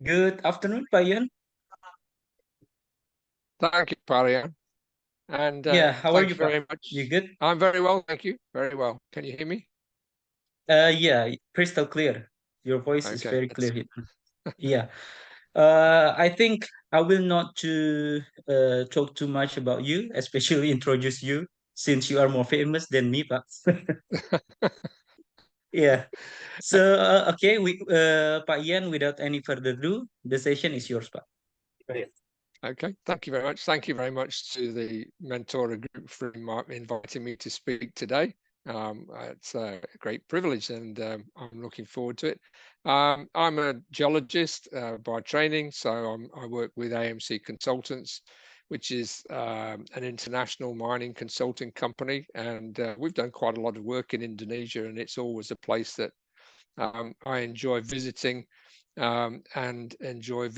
Good afternoon, Payan. Thank you, Parian. And Yeah, how are thank you, you Pa? very You much. good? I'm very well, thank you. Very well. Can you hear me? Yeah, crystal clear. Your voice is Okay. very clear It's here. Yeah. I think I will not to talk too much about you, especially introduce you, since you are more famous than me, Pa. Yeah. So, okay, Pak Ian, without any further ado, the session is yours, Pa. Right. okay. Thank you very much. Thank you very much to the Mentora group for inviting me to speak today. It's a great privilege, and I'm looking forward to it. I'm a geologist by training, so I work with AMC Consultants, which is an international mining consulting company, and we've done quite a lot of work in Indonesia, and it's always a place that I enjoy visiting and enjoy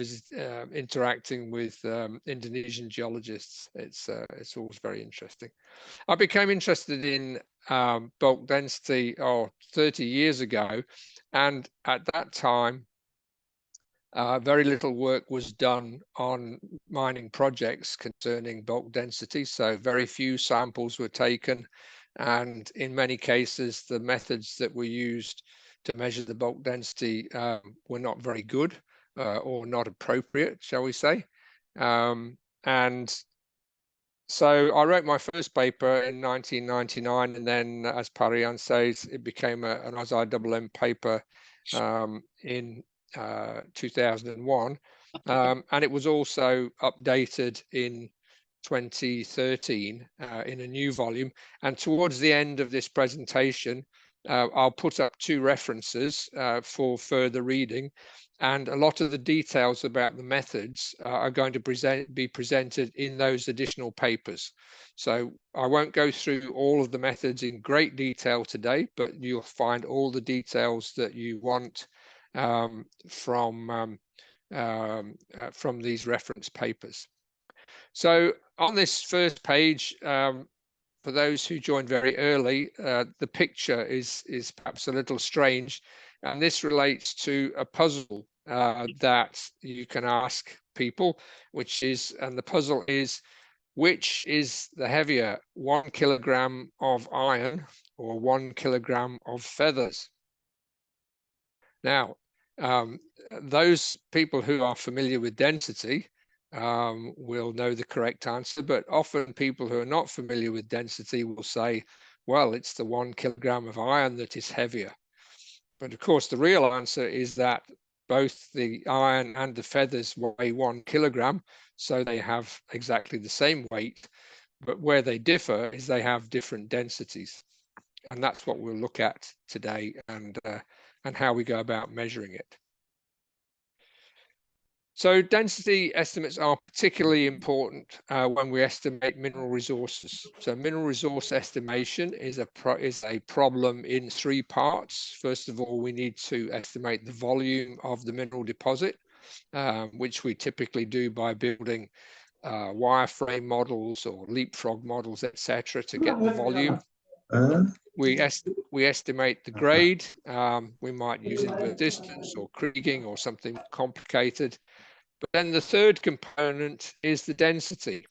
interacting with Indonesian geologists. It's always very interesting. I became interested in bulk density 30 years ago, and at that time, very little work was done on mining projects concerning bulk density. So very few samples were taken, and in many cases, the methods that were used to measure the bulk density were not very good or not appropriate, shall we say. And so I wrote my first paper in 1999, and then, as Parian says, it became an ISIMM paper in 2001, and it was also updated in 2013 in a new volume. And towards the end of this presentation, I'll put up two references for further reading, and a lot of the details about the methods are going to be presented in those additional papers. So I won't go through all of the methods in great detail today, but you'll find all the details that you want from these reference papers. So on this first page, for those who joined very early, the picture is perhaps a little strange, and this relates to a puzzle that you can ask people, and the puzzle is, which is the heavier, 1 kilogram of iron or 1 kilogram of feathers? Now, those people who are familiar with density will know the correct answer, but often people who are not familiar with density will say, well, it's the 1 kilogram of iron that is heavier. But of course, the real answer is that both the iron and the feathers weigh 1 kilogram, so they have exactly the same weight, but where they differ is they have different densities. And that's what we'll look at today, and how we go about measuring it. So density estimates are particularly important when we estimate mineral resources. So mineral resource estimation is a problem in three parts. First of all, we need to estimate the volume of the mineral deposit, which we typically do by building wireframe models or leapfrog models, etc., to get the volume. We estimate the grade. We might use inverse distance or kriging or something complicated. But then the third component is the density.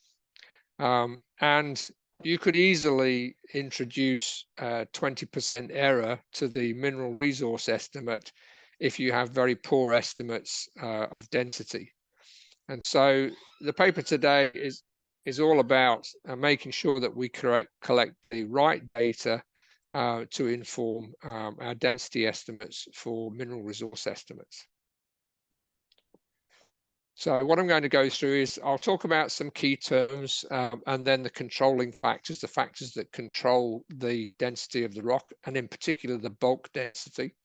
And you could easily introduce 20% error to the mineral resource estimate if you have very poor estimates of density. And so the paper today is all about making sure that we collect the right data to inform our density estimates for mineral resource estimates. So what I'm going to go through is I'll talk about some key terms and then the controlling factors, the factors that control the density of the rock, and in particular the bulk density.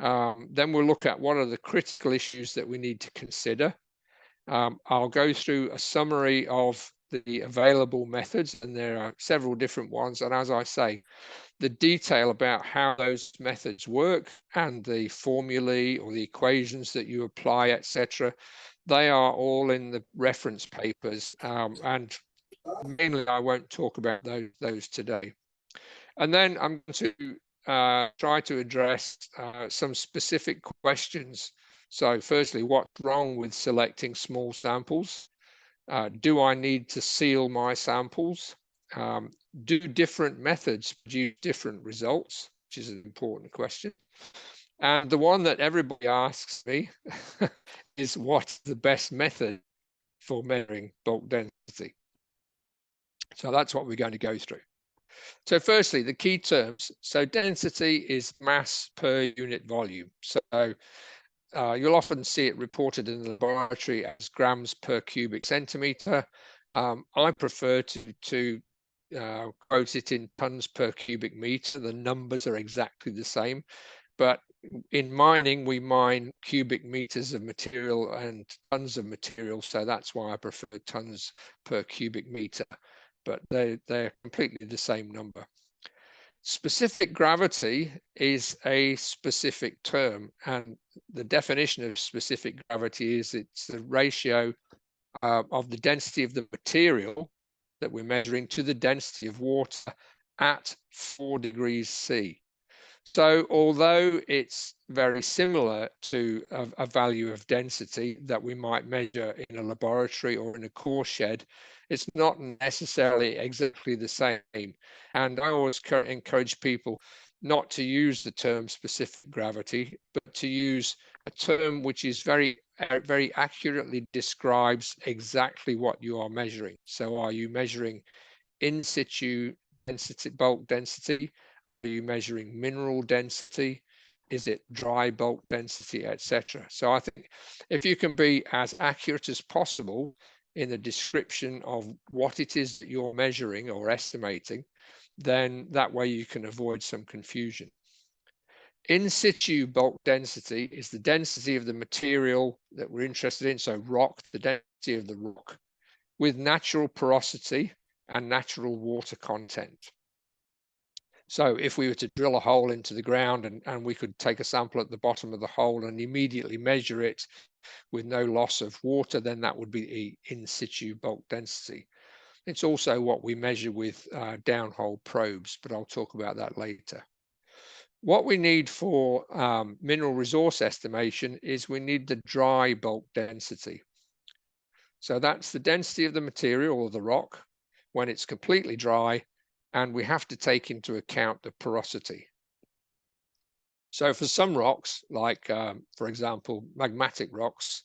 Then we'll look at what are the critical issues that we need to consider. I'll go through a summary of the available methods, and there are several different ones. And as I say, the detail about how those methods work and the formulae or the equations that you apply, etc., they are all in the reference papers, and mainly I won't talk about those today. And then I'm going to try to address some specific questions So firstly, what's wrong with selecting small samples? Do I need to seal my samples? Do different methods produce different results, which is an important question. And the one that everybody asks me is, what's the best method for measuring bulk density? So that's what we're going to go through. So firstly, the key terms. So density is mass per unit volume. So you'll often see it reported in the laboratory as grams per cubic centimetre. I prefer to quote it in tons per cubic metre. The numbers are exactly the same. But in mining, we mine cubic meters of material and tons of material. So that's why I prefer tons per cubic meter. But they're completely the same number. Specific gravity is a specific term, and the definition of specific gravity is it's the ratio of the density of the material that we're measuring to the density of water at 4 degrees C. So although it's very similar to a value of density that we might measure in a laboratory or in a core shed, it's not necessarily exactly the same. And I always encourage people not to use the term specific gravity, but to use a term which is very accurately describes exactly what you are measuring. So are you measuring in situ density, bulk density? Are you measuring mineral density? Is it dry bulk density, etc.? So I think if you can be as accurate as possible in the description of what it is that you're measuring or estimating, then that way you can avoid some confusion. In situ bulk density is the density of the material that we're interested in, so rock, the density of the rock, with natural porosity and natural water content. So if we were to drill a hole into the ground and we could take a sample at the bottom of the hole and immediately measure it with no loss of water, then that would be in situ bulk density. It's also what we measure with downhole probes, but I'll talk about that later. What we need for mineral resource estimation is we need the dry bulk density. So that's the density of the material or the rock when it's completely dry, and we have to take into account the porosity. So for some rocks, like for example, magmatic rocks,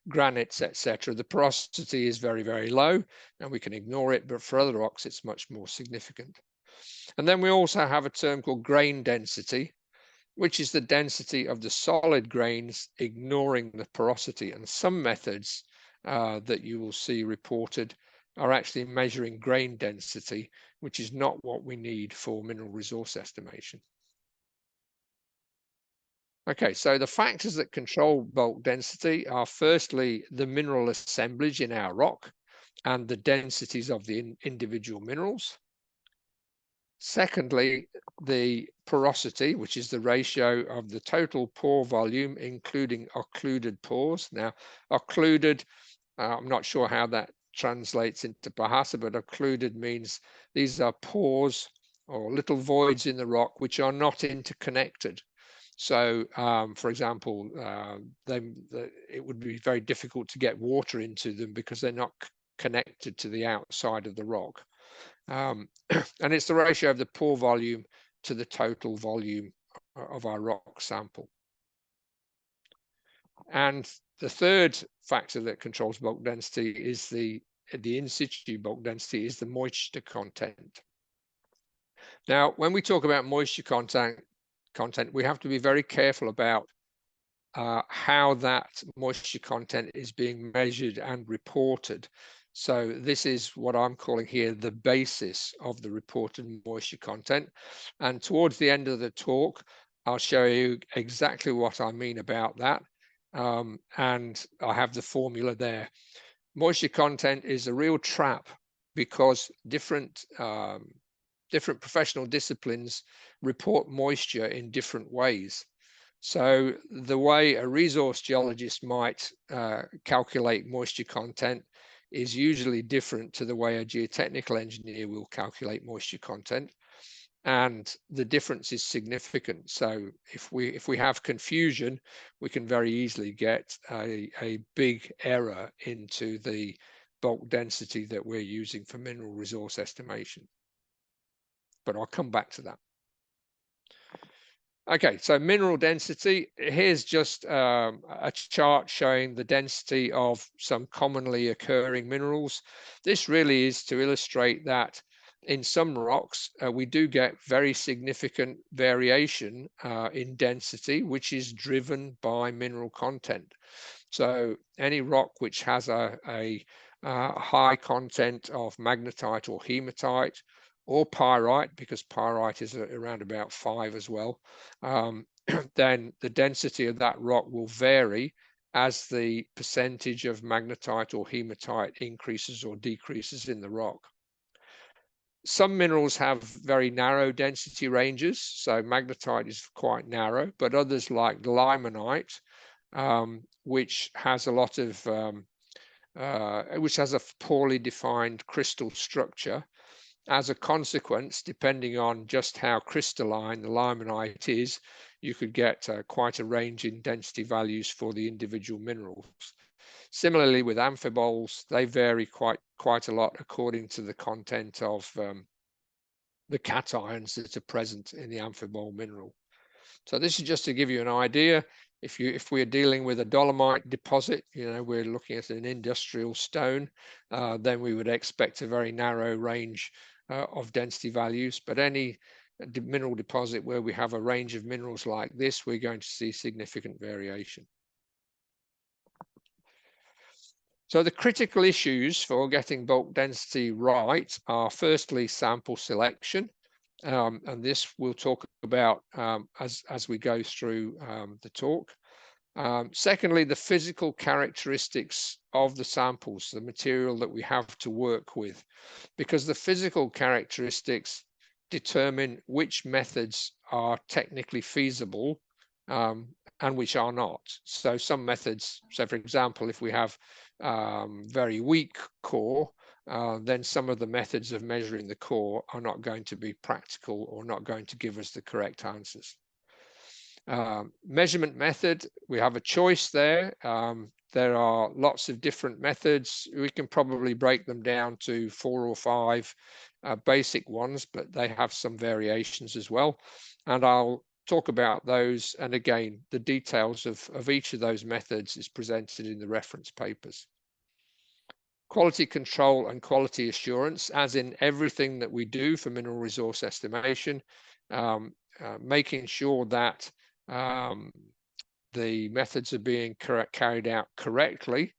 granites, etc., the porosity is very, very low and we can ignore it, but for other rocks, it's much more significant. And then we also have a term called grain density, which is the density of the solid grains ignoring the porosity. And some methods that you will see reported are actually measuring grain density, which is not what we need for mineral resource estimation. Okay, so the factors that control bulk density are firstly the mineral assemblage in our rock and the densities of the individual minerals. Secondly, the porosity, which is the ratio of the total pore volume, including occluded pores. Now, occluded, I'm not sure how that translates into Bahasa, but occluded means these are pores or little voids in the rock which are not interconnected. So, for example, it would be very difficult to get water into them because they're not connected to the outside of the rock. And it's the ratio of the pore volume to the total volume of our rock sample. And the third factor that controls bulk density is the in situ bulk density is the moisture content. Now, when we talk about moisture content, we have to be very careful about how that moisture content is being measured and reported. So this is what I'm calling here the basis of the reported moisture content. And towards the end of the talk, I'll show you exactly what I mean about that. And I have the formula there. Moisture content is a real trap because different professional disciplines report moisture in different ways. So the way a resource geologist might calculate moisture content is usually different to the way a geotechnical engineer will calculate moisture content. and the difference is significant. So if we have confusion, we can very easily get a big error into the bulk density that we're using for mineral resource estimation. But I'll come back to that. Okay, so mineral density, here's just a chart showing the density of some commonly occurring minerals. This really is to illustrate that in some rocks, we do get very significant variation in density, which is driven by mineral content. So any rock which has a high content of magnetite or hematite, or pyrite, because pyrite is around about 5 as well, then the density of that rock will vary as the percentage of magnetite or hematite increases or decreases in the rock. Some minerals have very narrow density ranges, so magnetite is quite narrow, but others like limonite, which has a lot of which has a poorly defined crystal structure. As a consequence, depending on just how crystalline the limonite is, you could get quite a range in density values for the individual minerals. Similarly with amphiboles, they vary quite a lot according to the content of the cations that are present in the amphibole mineral. So this is just to give you an idea. If we're dealing with a dolomite deposit, we're looking at an industrial stone, then we would expect a very narrow range of density values. But any mineral deposit where we have a range of minerals like this, we're going to see significant variation. So the critical issues for getting bulk density right are firstly sample selection. And this we'll talk about as we go through the talk. Secondly, the physical characteristics of the samples, the material that we have to work with, because the physical characteristics determine which methods are technically feasible and which are not. So some methods, so for example, if we have very weak core, then some of the methods of measuring the core are not going to be practical or not going to give us the correct answers. Measurement method, we have a choice there. There are lots of different methods. We can probably break them down to 4 or 5 basic ones, but they have some variations as well. And I'll talk about those. And again, the details of each of those methods is presented in the reference papers. Quality control and quality assurance, as in everything that we do for mineral resource estimation, making sure that the methods are being carried out correctly,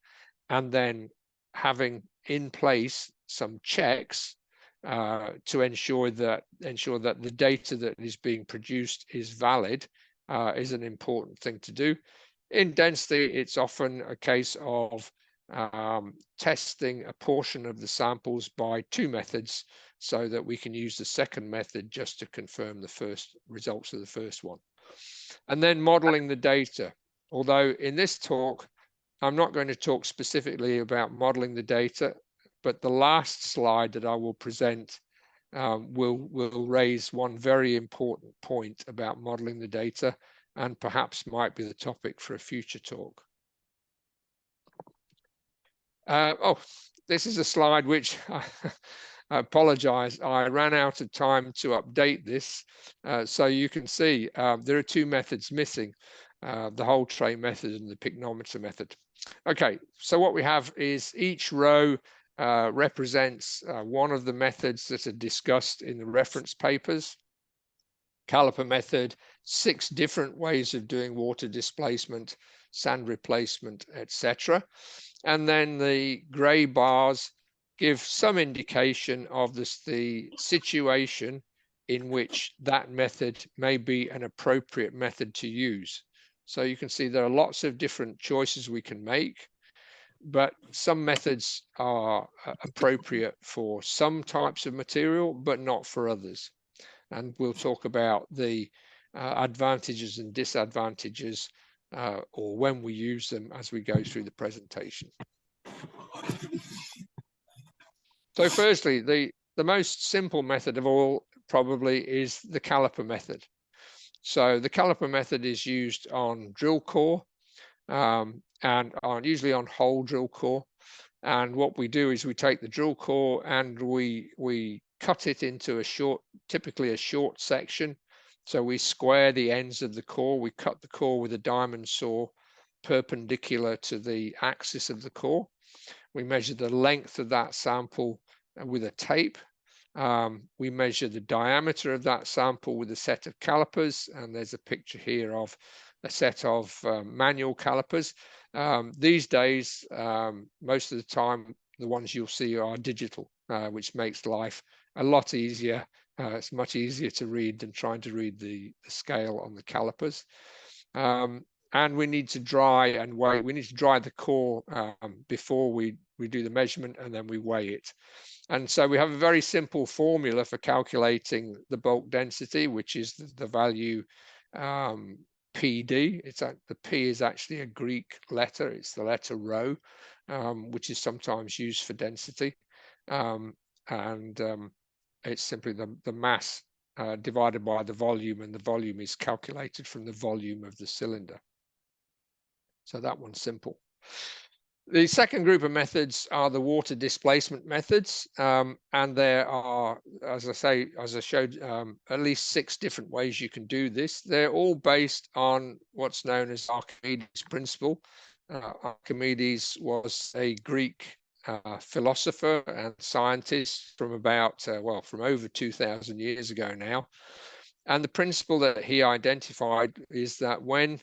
and then having in place some checks to ensure that the data that is being produced is valid is an important thing to do. In density, it's often a case of testing a portion of the samples by 2 methods so that we can use the second method just to confirm the first results of the first one. And then modeling the data. Although in this talk, I'm not going to talk specifically about modeling the data, but the last slide that I will present will raise one very important point about modeling the data, and perhaps might be the topic for a future talk. This is a slide which I apologize, I ran out of time to update this. So you can see there are 2 methods missing, the whole tray method and the pyknometer method. Okay, so what we have is each row represents one of the methods that are discussed in the reference papers. Caliper method, 6 different ways of doing water displacement, sand replacement, etc. And then the gray bars give some indication of the situation in which that method may be an appropriate method to use. So you can see there are lots of different choices we can make, but some methods are appropriate for some types of material, but not for others. And we'll talk about the advantages and disadvantages or when we use them as we go through the presentation. So firstly, the most simple method of all probably is the caliper method. So the caliper method is used on drill core and usually on hole drill core. And what we do is we take the drill core and we cut it into typically a short section. So we square the ends of the core. We cut the core with a diamond saw perpendicular to the axis of the core. We measure the length of that sample with a tape. We measure the diameter of that sample with a set of calipers, and there's a picture here of a set of manual calipers. These days, most of the time, the ones you'll see are digital, which makes life a lot easier. It's much easier to read than trying to read the scale on the calipers. And we need to dry and weigh. We need to dry the core before we do the measurement, and then we weigh it. And so we have a very simple formula for calculating the bulk density, which is the value PD. The P is actually a Greek letter. It's the letter rho, which is sometimes used for density. It's simply the mass divided by the volume, and the volume is calculated from the volume of the cylinder. So that one's simple. The second group of methods are the water displacement methods, and there are, as I showed, at least 6 different ways you can do this. They're all based on what's known as Archimedes' principle. Archimedes was a Greek philosopher and scientist from from over 2,000 years ago now. And the principle that he identified is that when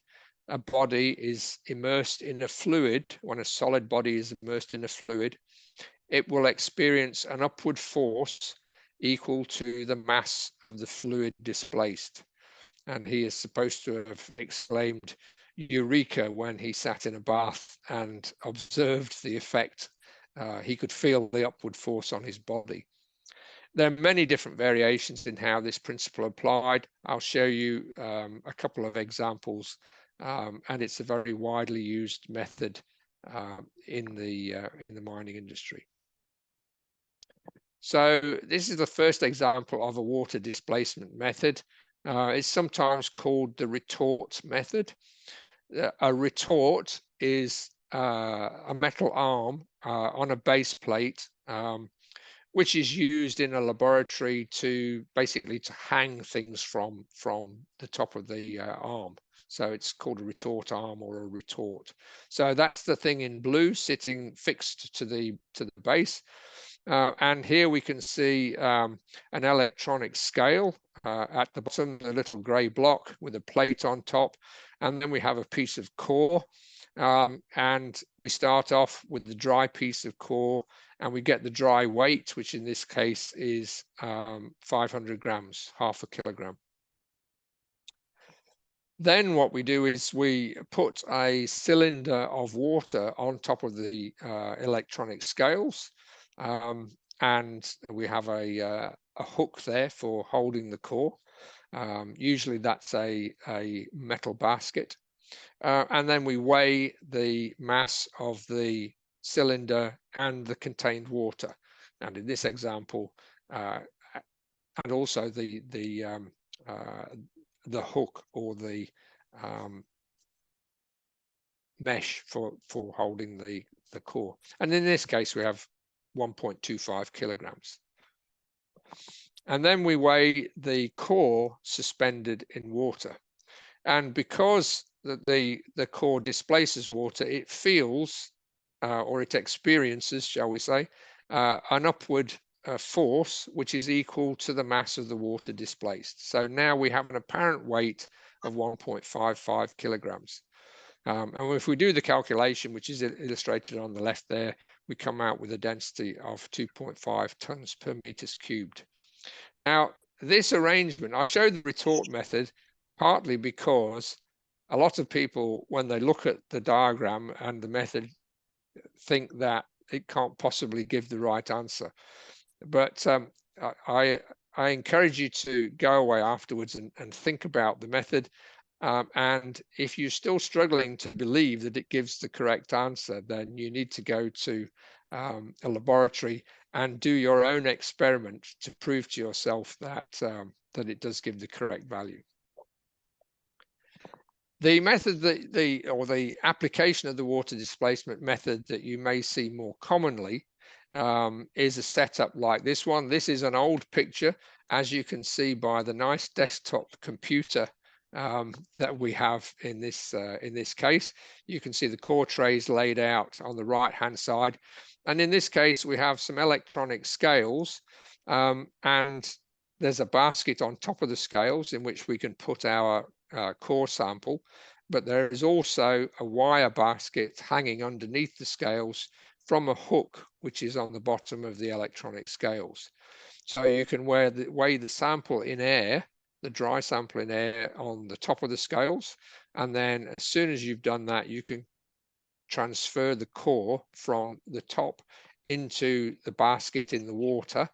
a body is immersed in a fluid, when a solid body is immersed in a fluid, it will experience an upward force equal to the mass of the fluid displaced. And he is supposed to have exclaimed "Eureka" when he sat in a bath and observed the effect. He could feel the upward force on his body. There are many different variations in how this principle applied. I'll show you a couple of examples. And it's a very widely used method in the mining industry. So this is the first example of a water displacement method. It's sometimes called the retort method. A retort is a metal arm on a base plate, which is used in a laboratory to basically to hang things from the top of the arm. So it's called a retort arm or a retort. So that's the thing in blue sitting fixed to the base. And here we can see an electronic scale at the bottom, the little grey block with a plate on top. And then we have a piece of core. And we start off with the dry piece of core, and we get the dry weight, which in this case is 500 grams, half a kilogram. Then what we do is we put a cylinder of water on top of the electronic scales, and we have a hook there for holding the core. Usually that's a metal basket. And then we weigh the mass of the cylinder and the contained water. And in this example, and also the hook or the mesh for holding the core. And in this case, we have 1.25 kilograms. And then we weigh the core suspended in water. And because the core displaces water, it feels or it experiences, shall we say, an upward force which is equal to the mass of the water displaced. So now we have an apparent weight of 1.55 kilograms. And if we do the calculation, which is illustrated on the left there, we come out with a density of 2.5 tons per meters cubed. Now, this arrangement, I showed the retort method partly because a lot of people, when they look at the diagram and the method, think that it can't possibly give the right answer. But I encourage you to go away afterwards and think about the method. And if you're still struggling to believe that it gives the correct answer, then you need to go to a laboratory and do your own experiment to prove to yourself that that it does give the correct value. The method that the application of the water displacement method that you may see more commonly is a setup like this one. This is an old picture, as you can see by the nice desktop computer that we have in this case. You can see the core trays laid out on the right hand side, and in this case we have some electronic scales, and there's a basket on top of the scales in which we can put our core sample, but there is also a wire basket hanging underneath the scales from a hook which is on the bottom of the electronic scales. So you can weigh the sample in air, the dry sample in air, on the top of the scales, and then as soon as you've done that, you can transfer the core from the top into the basket in the water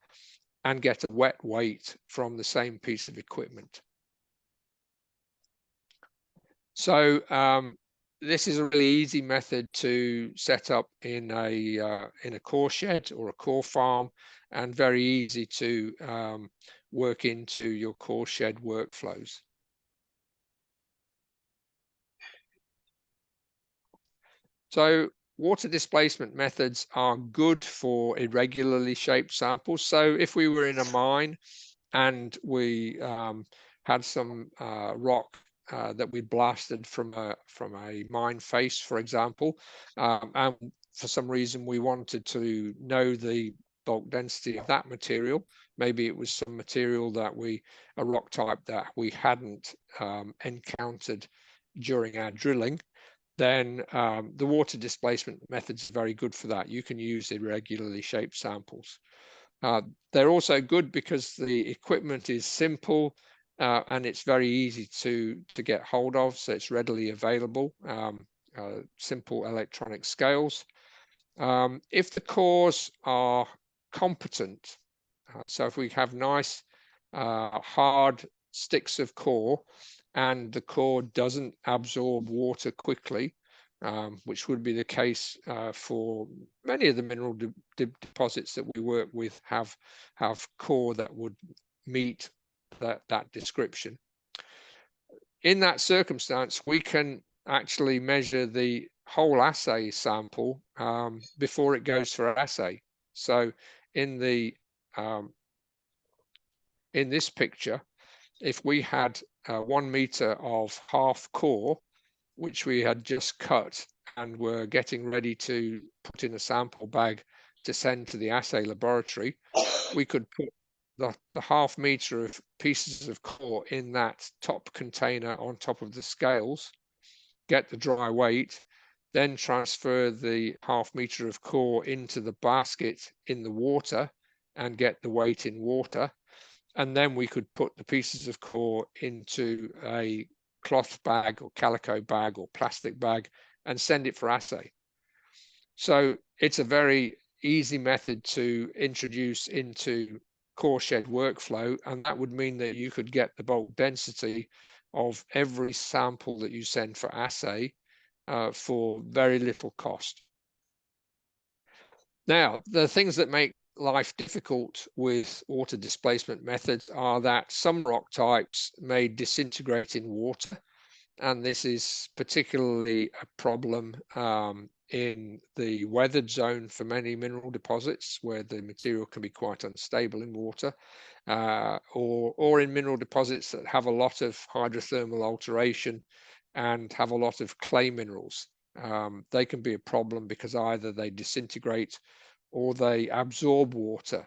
and get a wet weight from the same piece of equipment. So this is a really easy method to set up in a core shed or a core farm, and very easy to work into your core shed workflows. So water displacement methods are good for irregularly shaped samples. So if we were in a mine and we had some rock that we blasted from a mine face, for example, and for some reason we wanted to know the bulk density of that material. Maybe it was some material that a rock type that we hadn't encountered during our drilling. Then the water displacement method is very good for that. You can use irregularly shaped samples. They're also good because the equipment is simple and it's very easy to get hold of, so it's readily available. Simple electronic scales. If the cores are competent, so if we have nice hard sticks of core and the core doesn't absorb water quickly, which would be the case for many of the mineral deposits that we work with, have core that would meet that description. In that circumstance, we can actually measure the whole assay sample before it goes for assay. So in this picture, if we had 1 meter of half core, which we had just cut and were getting ready to put in a sample bag to send to the assay laboratory, we could put the half meter of pieces of core in that top container on top of the scales, get the dry weight, then transfer the half meter of core into the basket in the water and get the weight in water. And then we could put the pieces of core into a cloth bag or calico bag or plastic bag and send it for assay. So it's a very easy method to introduce into core shed workflow, and that would mean that you could get the bulk density of every sample that you send for assay for very little cost. Now, the things that make life difficult with water displacement methods are that some rock types may disintegrate in water, and this is particularly a problem in the weathered zone for many mineral deposits, where the material can be quite unstable in water, or in mineral deposits that have a lot of hydrothermal alteration and have a lot of clay minerals. They can be a problem because either they disintegrate or they absorb water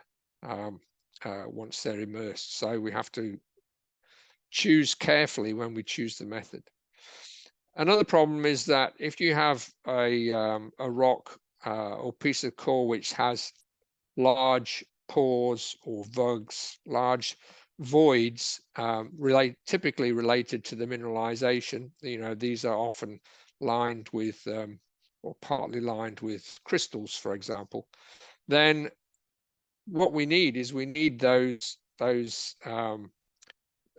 once they're immersed. So we have to choose carefully when we choose the method. Another problem is that if you have a rock or piece of core which has large pores or vugs, large voids typically related to the mineralization, these are often lined with or partly lined with crystals, for example, then what we need is those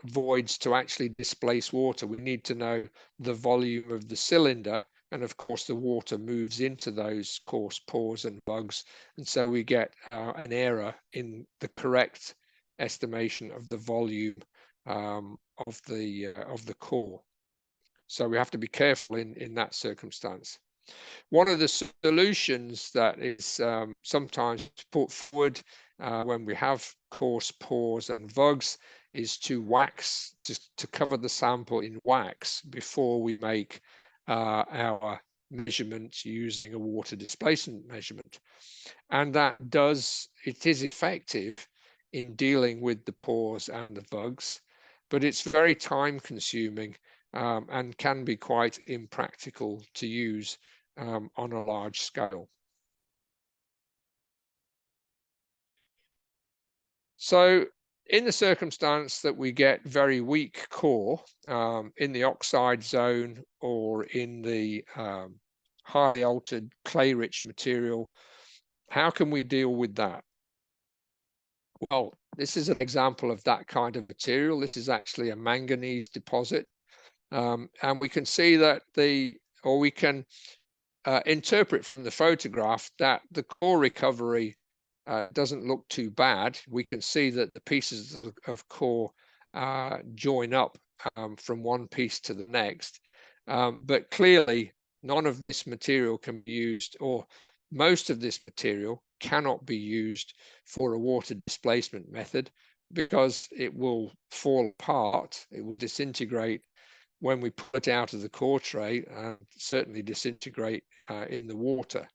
voids to actually displace water. We need to know the volume of the cylinder And of course, the water moves into those coarse pores and bugs. And so we get an error in the correct estimation of the volume of the core. So we have to be careful in that circumstance. One of the solutions that is sometimes put forward when we have coarse pores and vugs is to wax, to cover the sample in wax before we make our measurements using a water displacement measurement. And it is effective in dealing with the pores and the vugs, but it's very time consuming and can be quite impractical to use on a large scale. So in the circumstance that we get very weak core in the oxide zone or in the highly altered clay-rich material, how can we deal with that? Well, this is an example of that kind of material. This is actually a manganese deposit. And we can see that we can interpret from the photograph that the core recovery doesn't look too bad. We can see that the pieces of core join up from one piece to the next. But clearly, none of this material can be used, or most of this material cannot be used for a water displacement method because it will fall apart, it will disintegrate when we put it out of the core tray, and certainly disintegrate in the water.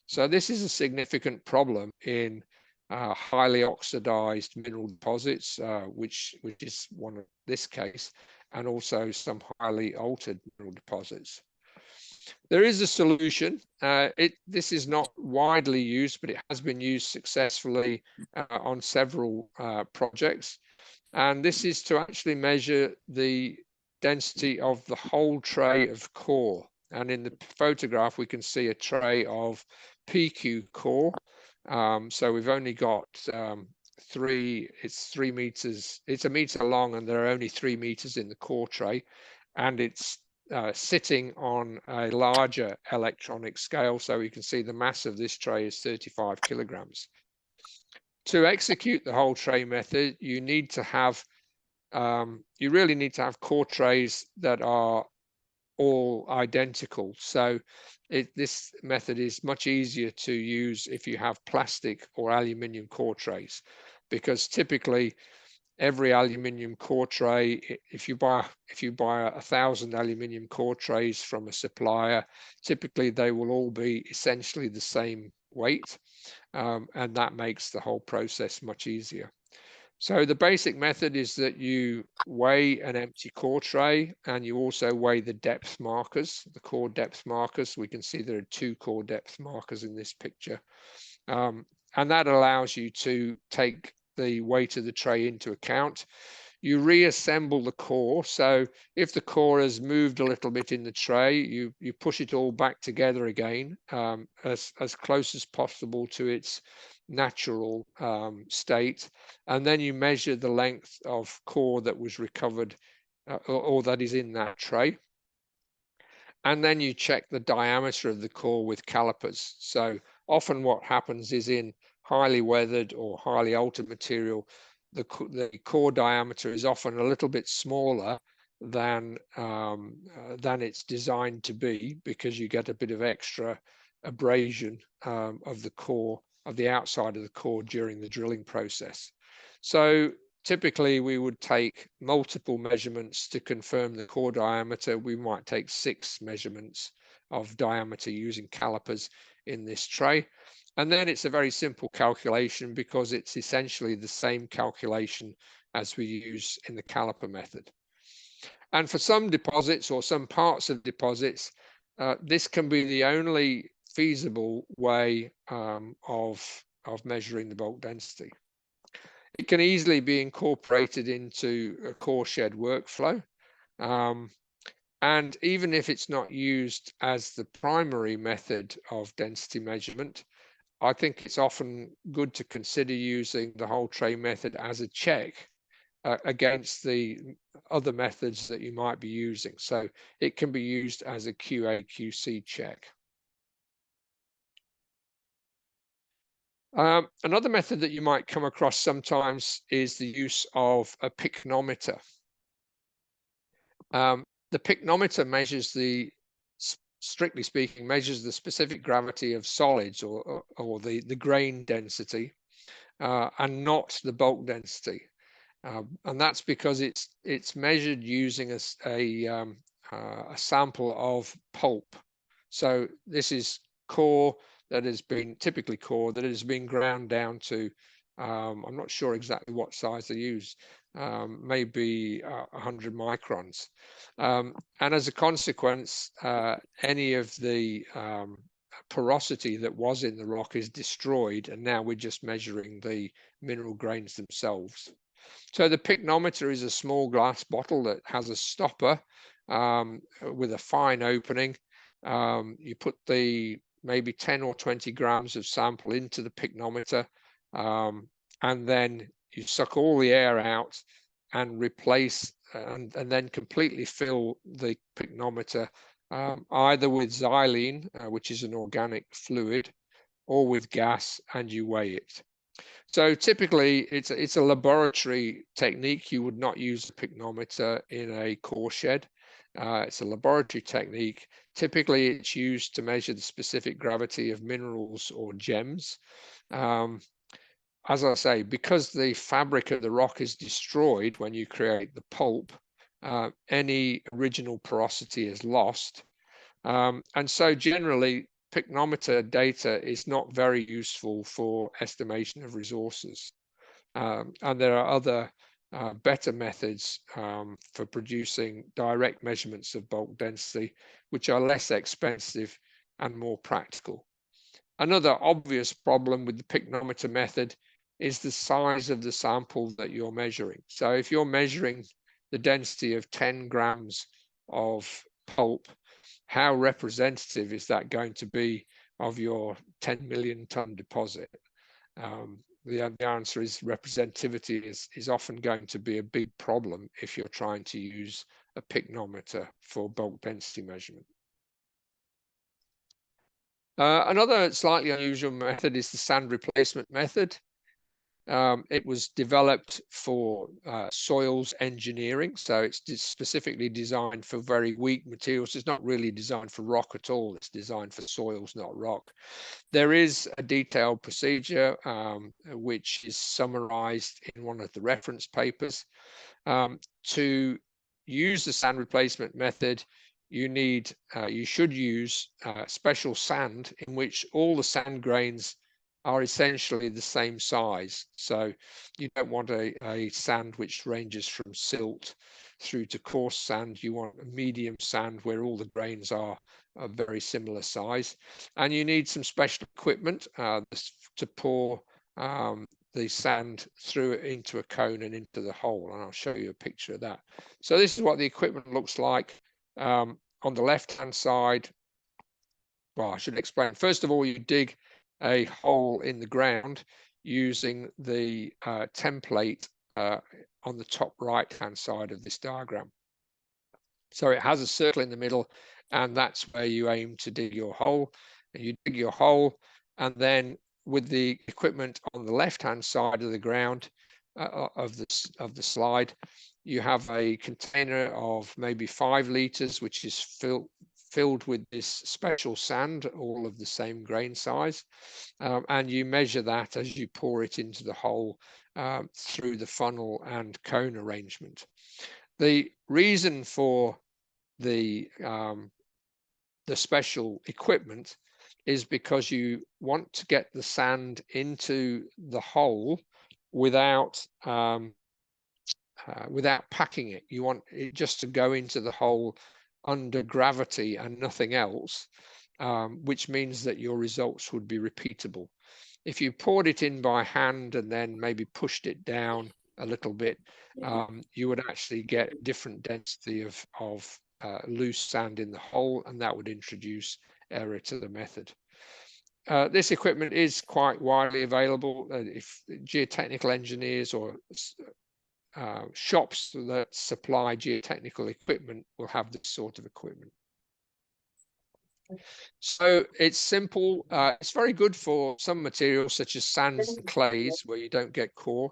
So this is a significant problem in highly oxidized mineral deposits, which is one of this case, and also some highly altered mineral deposits. There is a solution. This is not widely used, but it has been used successfully on several projects. And this is to actually measure the density of the whole tray of core. And in the photograph, we can see a tray of PQ core. So we've only got it's 3 meters, it's 1 meter long, and there are only 3 meters in the core tray. And it's sitting on a larger electronic scale. So you can see the mass of this tray is 35 kilograms. To execute the whole tray method, you need to have you really need to have core trays that are all identical. So this method is much easier to use if you have plastic or aluminium core trays, because typically every aluminium core tray, if you buy 1,000 aluminium core trays from a supplier, typically they will all be essentially the same weight, and that makes the whole process much easier. So the basic method is that you weigh an empty core tray, and you also weigh the depth markers, the core depth markers. We can see there are 2 core depth markers in this picture. And that allows you to take the weight of the tray into account. You reassemble the core. So if the core has moved a little bit in the tray, you push it all back together again, as close as possible to its natural state, and then you measure the length of core that was recovered or that is in that tray, and then you check the diameter of the core with calipers. So often what happens is in highly weathered or highly altered material, the core diameter is often a little bit smaller than it's designed to be, because you get a bit of extra abrasion of the core, of the outside of the core during the drilling process. So typically we would take multiple measurements to confirm the core diameter. We might take 6 measurements of diameter using calipers in this tray. And then it's a very simple calculation, because it's essentially the same calculation as we use in the caliper method. And for some deposits or some parts of deposits, this can be the only feasible way of measuring the bulk density. It can easily be incorporated into a core shed workflow. And even if it's not used as the primary method of density measurement, I think it's often good to consider using the whole tray method as a check against the other methods that you might be using. So it can be used as a QA/QC check. Another method that you might come across sometimes is the use of a pycnometer. The pycnometer measures strictly speaking, measures the specific gravity of solids or the grain density and not the bulk density. And that's because it's measured using a sample of pulp. So this is core that has been typically core that has been ground down to I'm not sure exactly what size they use, maybe 100 microns. And as a consequence, any of the porosity that was in the rock is destroyed, and now we're just measuring the mineral grains themselves. So the pycnometer is a small glass bottle that has a stopper with a fine opening. You put the maybe 10 or 20 grams of sample into the pycnometer, and then you suck all the air out and replace and then completely fill the pycnometer either with xylene, which is an organic fluid, or with gas, and you weigh it. So typically it's a laboratory technique. You would not use a pycnometer in a core shed. It's a laboratory technique. Typically it's used to measure the specific gravity of minerals or gems. As I say, because the fabric of the rock is destroyed when you create the pulp, any original porosity is lost. And so generally pycnometer data is not very useful for estimation of resources. And there are other better methods for producing direct measurements of bulk density, which are less expensive and more practical. Another obvious problem with the pycnometer method is the size of the sample that you're measuring. So if you're measuring the density of 10 grams of pulp, how representative is that going to be of your 10 million ton deposit? The answer is representativity is often going to be a big problem if you're trying to use a pycnometer for bulk density measurement. Another slightly unusual method is the sand replacement method. It was developed for soils engineering, so it's specifically designed for very weak materials. It's not really designed for rock at all. It's designed for soils, not rock. There is a detailed procedure which is summarized in one of the reference papers. To use the sand replacement method, you should use special sand in which all the sand grains are essentially the same size. So you don't want a sand which ranges from silt through to coarse sand. You want a medium sand where all the grains are a very similar size. And you need some special equipment to pour the sand through it into a cone and into the hole. And I'll show you a picture of that. So this is what the equipment looks like. On the left-hand side, well, I should explain. First of all, you dig a hole in the ground using the template on the top right-hand side of this diagram. So it has a circle in the middle, and that's where you aim to dig your hole. And you dig your hole, and then with the equipment on the left-hand side of the ground of the slide, you have a container of maybe 5 liters, which is filled with this special sand, all of the same grain size, and you measure that as you pour it into the hole through the funnel and cone arrangement. The reason for the special equipment is because you want to get the sand into the hole without packing it. You want it just to go into the hole under gravity and nothing else, which means that your results would be repeatable. If you poured it in by hand and then maybe pushed it down a little bit, you would actually get different density of loose sand in the hole, and that would introduce error to the method. This equipment is quite widely available. If geotechnical engineers or shops that supply geotechnical equipment will have this sort of equipment. So it's simple. It's very good for some materials such as sands and clays where you don't get core.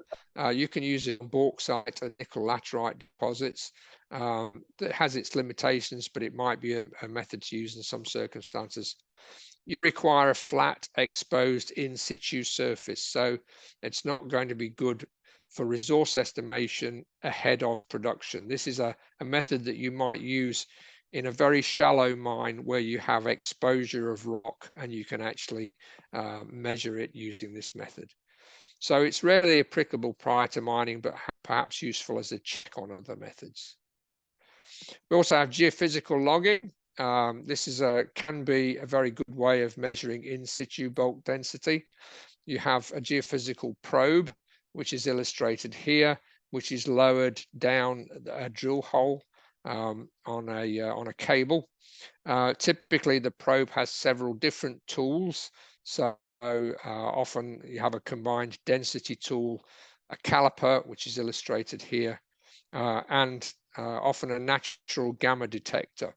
You can use it on bauxite and nickel laterite deposits. That has its limitations, but it might be a method to use in some circumstances. You require a flat, exposed in situ surface. So it's not going to be good for resource estimation ahead of production. This is a method that you might use in a very shallow mine where you have exposure of rock and you can actually measure it using this method. So it's rarely applicable prior to mining, but perhaps useful as a check on other methods. We also have geophysical logging. This is can be a very good way of measuring in situ bulk density. You have a geophysical probe, which is illustrated here, which is lowered down a drill hole on a cable. Typically, the probe has several different tools. So often you have a combined density tool, a caliper, which is illustrated here, and often a natural gamma detector.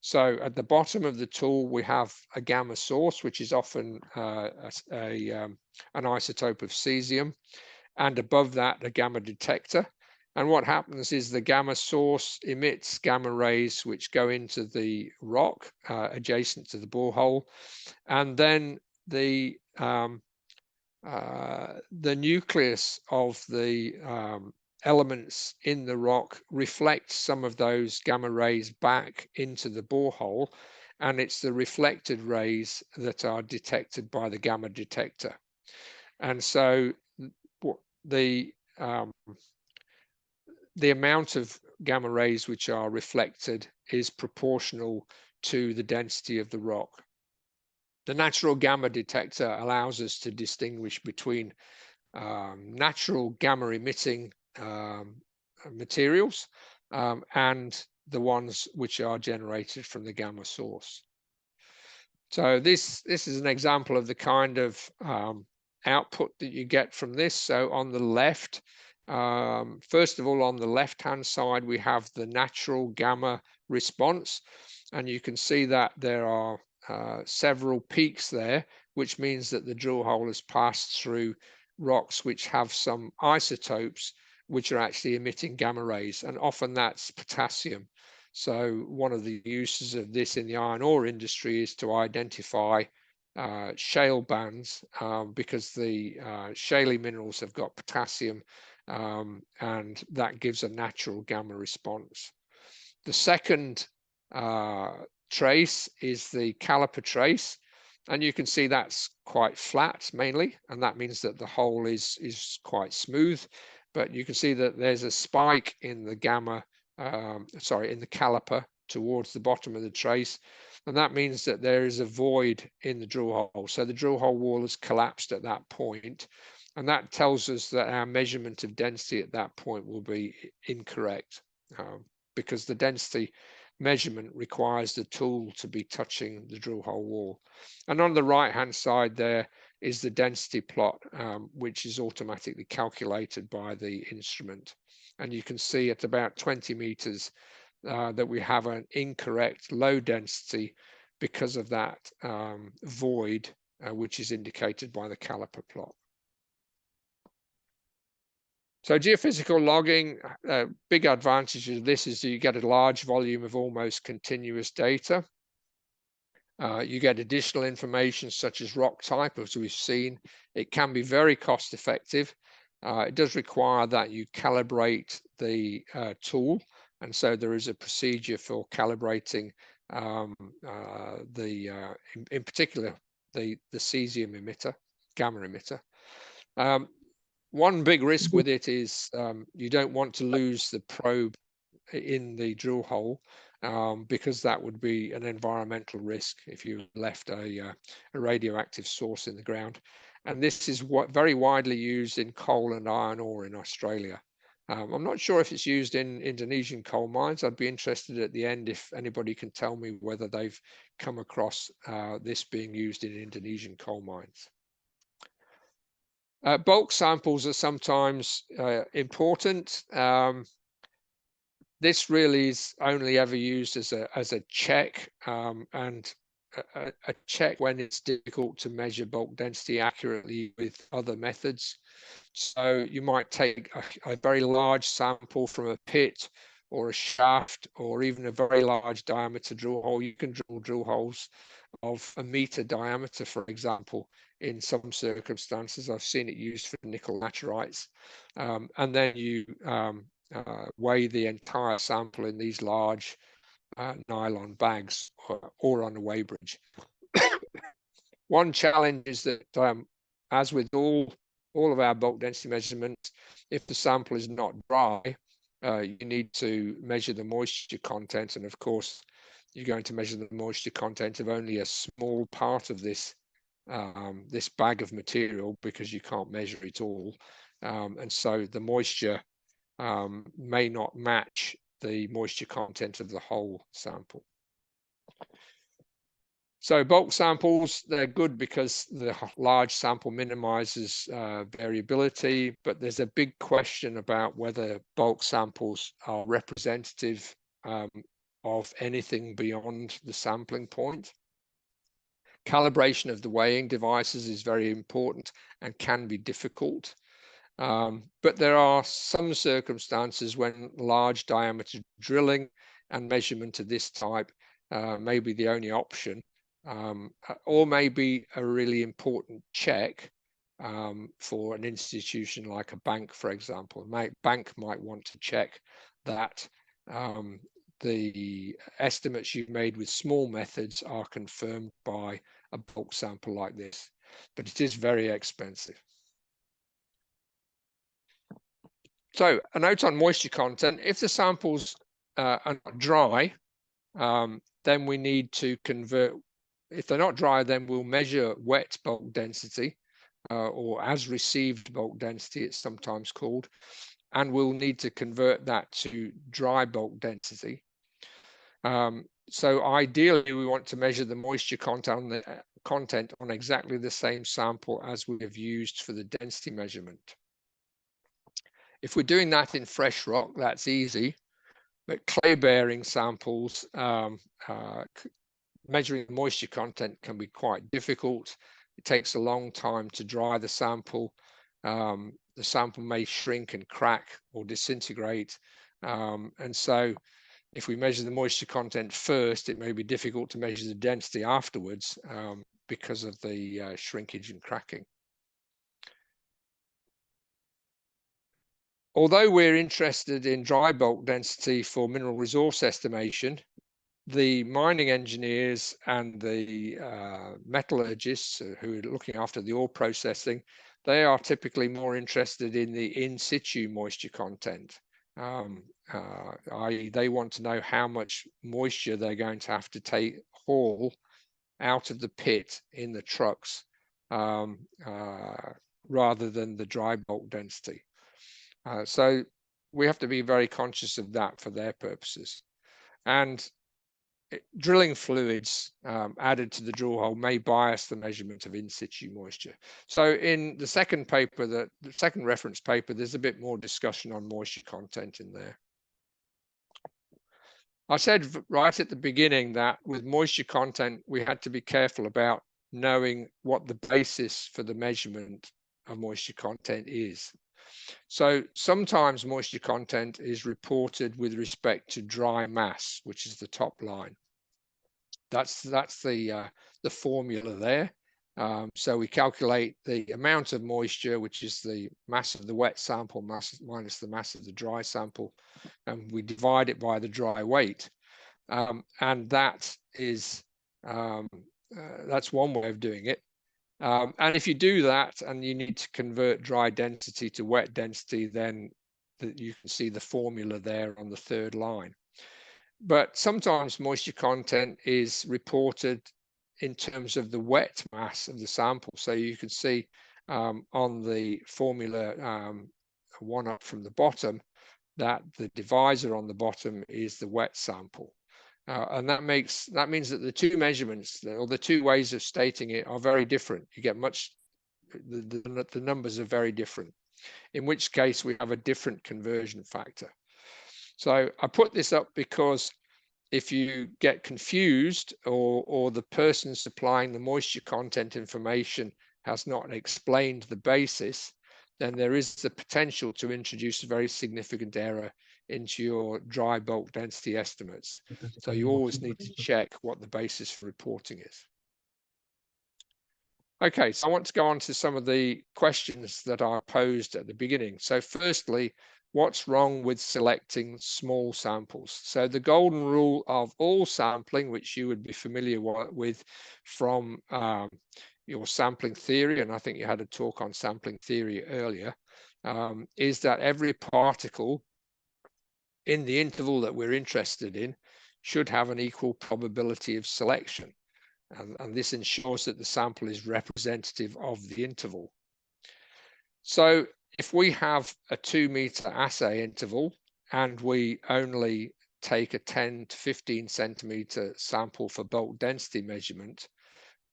So at the bottom of the tool, we have a gamma source, which is often an isotope of cesium, and above that, a gamma detector. And what happens is the gamma source emits gamma rays which go into the rock adjacent to the borehole, and then the nucleus of the elements in the rock reflect some of those gamma rays back into the borehole, and it's the reflected rays that are detected by the gamma detector. And so the amount of gamma rays which are reflected is proportional to the density of the rock. The natural gamma detector allows us to distinguish between natural gamma emitting materials and the ones which are generated from the gamma source. So this is an example of the kind of output that you get from this. So on the left, first of all, on the left-hand side, we have the natural gamma response, and you can see that there are several peaks there, which means that the drill hole has passed through rocks which have some isotopes which are actually emitting gamma rays, and often that's potassium. So one of the uses of this in the iron ore industry is to identify shale bands because the shaly minerals have got potassium, and that gives a natural gamma response. The second trace is the caliper trace, and you can see that's quite flat mainly, and that means that the hole is quite smooth, but you can see that there's a spike in the gamma, in the caliper towards the bottom of the trace, and that means that there is a void in the drill hole. So the drill hole wall has collapsed at that point, and that tells us that our measurement of density at that point will be incorrect, because the density measurement requires the tool to be touching the drill hole wall. And on the right hand side there is the density plot, which is automatically calculated by the instrument. And you can see at about 20 meters that we have an incorrect low density because of that void, which is indicated by the caliper plot. So geophysical logging, big advantage of this is that you get a large volume of almost continuous data. You get additional information such as rock type, as we've seen. It can be very cost effective. It does require that you calibrate the tool, and so there is a procedure for calibrating in particular the cesium emitter, gamma emitter. One big risk with it is you don't want to lose the probe in the drill hole, because that would be an environmental risk if you left a radioactive source in the ground. And this is very widely used in coal and iron ore in Australia. I'm not sure if it's used in Indonesian coal mines. I'd be interested at the end if anybody can tell me whether they've come across this being used in Indonesian coal mines. Bulk samples are sometimes important. This really is only ever used as a check, and a check when it's difficult to measure bulk density accurately with other methods. So you might take a very large sample from a pit or a shaft, or even a very large diameter drill hole. You can drill holes of 1 meter diameter, for example, in some circumstances. I've seen it used for nickel laterites. And then you weigh the entire sample in these large nylon bags or on a weighbridge. One challenge is that, as with all of our bulk density measurements, if the sample is not dry, you need to measure the moisture content. And of course, you're going to measure the moisture content of only a small part of this this bag of material, because you can't measure it all. And so the moisture may not match the moisture content of the whole sample. So bulk samples, they're good because the large sample minimizes variability, but there's a big question about whether bulk samples are representative of anything beyond the sampling point. Calibration of the weighing devices is very important and can be difficult. But there are some circumstances when large diameter drilling and measurement of this type may be the only option, or maybe a really important check for an institution like a bank, for example. A bank might want to check that the estimates you've made with small methods are confirmed by a bulk sample like this, but it is very expensive. So a note on moisture content: if the samples are not dry, then we need to convert. If they're not dry, then we'll measure wet bulk density, or as received bulk density, it's sometimes called, and we'll need to convert that to dry bulk density. So ideally, we want to measure the moisture content on exactly the same sample as we have used for the density measurement. If we're doing that in fresh rock, that's easy, but clay-bearing samples, measuring moisture content can be quite difficult. It takes a long time to dry the sample. The sample may shrink and crack or disintegrate. And so if we measure the moisture content first, it may be difficult to measure the density afterwards because of the shrinkage and cracking. Although we're interested in dry bulk density for mineral resource estimation, the mining engineers and the metallurgists who are looking after the ore processing, they are typically more interested in the in situ moisture content. i.e. they want to know how much moisture they're going to have to haul out of the pit in the trucks, rather than the dry bulk density. So we have to be very conscious of that for their purposes. And drilling fluids added to the drill hole may bias the measurement of in situ moisture. So in the second paper, the second reference paper, there's a bit more discussion on moisture content in there. I said right at the beginning that with moisture content, we had to be careful about knowing what the basis for the measurement of moisture content is. So sometimes moisture content is reported with respect to dry mass, which is the top line. That's the formula there. So we calculate the amount of moisture, which is the mass of the wet sample minus the mass of the dry sample, and we divide it by the dry weight. And that is that's one way of doing it. And if you do that and you need to convert dry density to wet density, then you can see the formula there on the third line. But sometimes moisture content is reported in terms of the wet mass of the sample. So you can see on the formula one up from the bottom that the divisor on the bottom is the wet sample. And that means that the two measurements, or the two ways of stating it, are very different. You get much the numbers are very different, in which case we have a different conversion factor. So I put this up because if you get confused or the person supplying the moisture content information has not explained the basis, then there is the potential to introduce a very significant error into your dry bulk density estimates. So you always need to check what the basis for reporting is. Okay, so I want to go on to some of the questions that are posed at the beginning. So firstly, what's wrong with selecting small samples? So the golden rule of all sampling, which you would be familiar with from your sampling theory, and I think you had a talk on sampling theory earlier, is that every particle in the interval that we're interested in should have an equal probability of selection. And this ensures that the sample is representative of the interval. So if we have a 2-meter assay interval and we only take a 10 to 15 centimeter sample for bulk density measurement,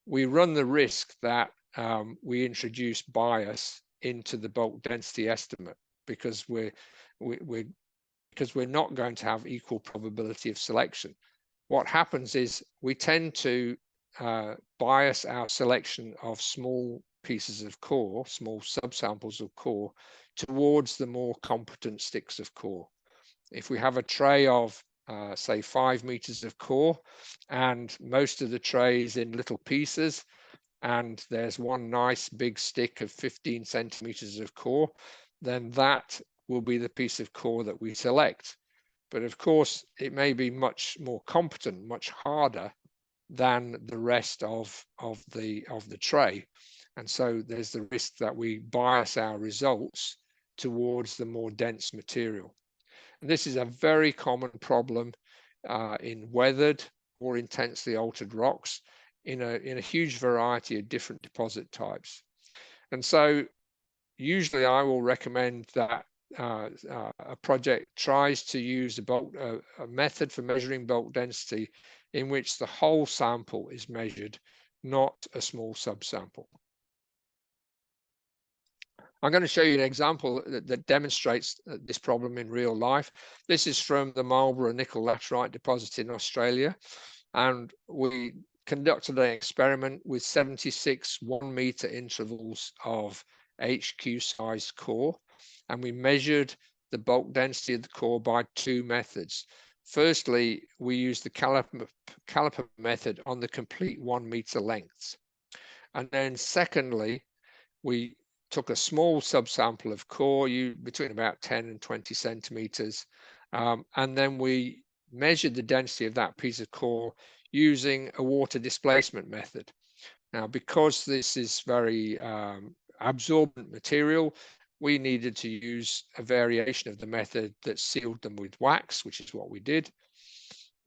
we run the risk that we introduce bias into the bulk density estimate because we're not going to have equal probability of selection. What happens is we tend to bias our selection of small pieces of core, small subsamples of core, towards the more competent sticks of core. If we have a tray of, say, 5 meters of core, and most of the tray is in little pieces, and there's one nice big stick of 15 centimeters of core, then that will be the piece of core that we select. But of course, it may be much more competent, much harder than the rest of the tray, and so there's the risk that we bias our results towards the more dense material. And this is a very common problem in weathered or intensely altered rocks in a huge variety of different deposit types. And so usually I will recommend that a project tries to use a method for measuring bulk density in which the whole sample is measured, not a small subsample. I'm going to show you an example that demonstrates this problem in real life. This is from the Marlborough nickel laterite deposit in Australia, and we conducted an experiment with 76 1-meter intervals of HQ sized core, and we measured the bulk density of the core by 2 methods. Firstly, we used the caliper method on the complete 1-meter lengths. And then secondly, we took a small subsample of core, between about 10 and 20 centimeters, and then we measured the density of that piece of core using a water displacement method. Now, because this is very absorbent material, we needed to use a variation of the method that sealed them with wax, which is what we did.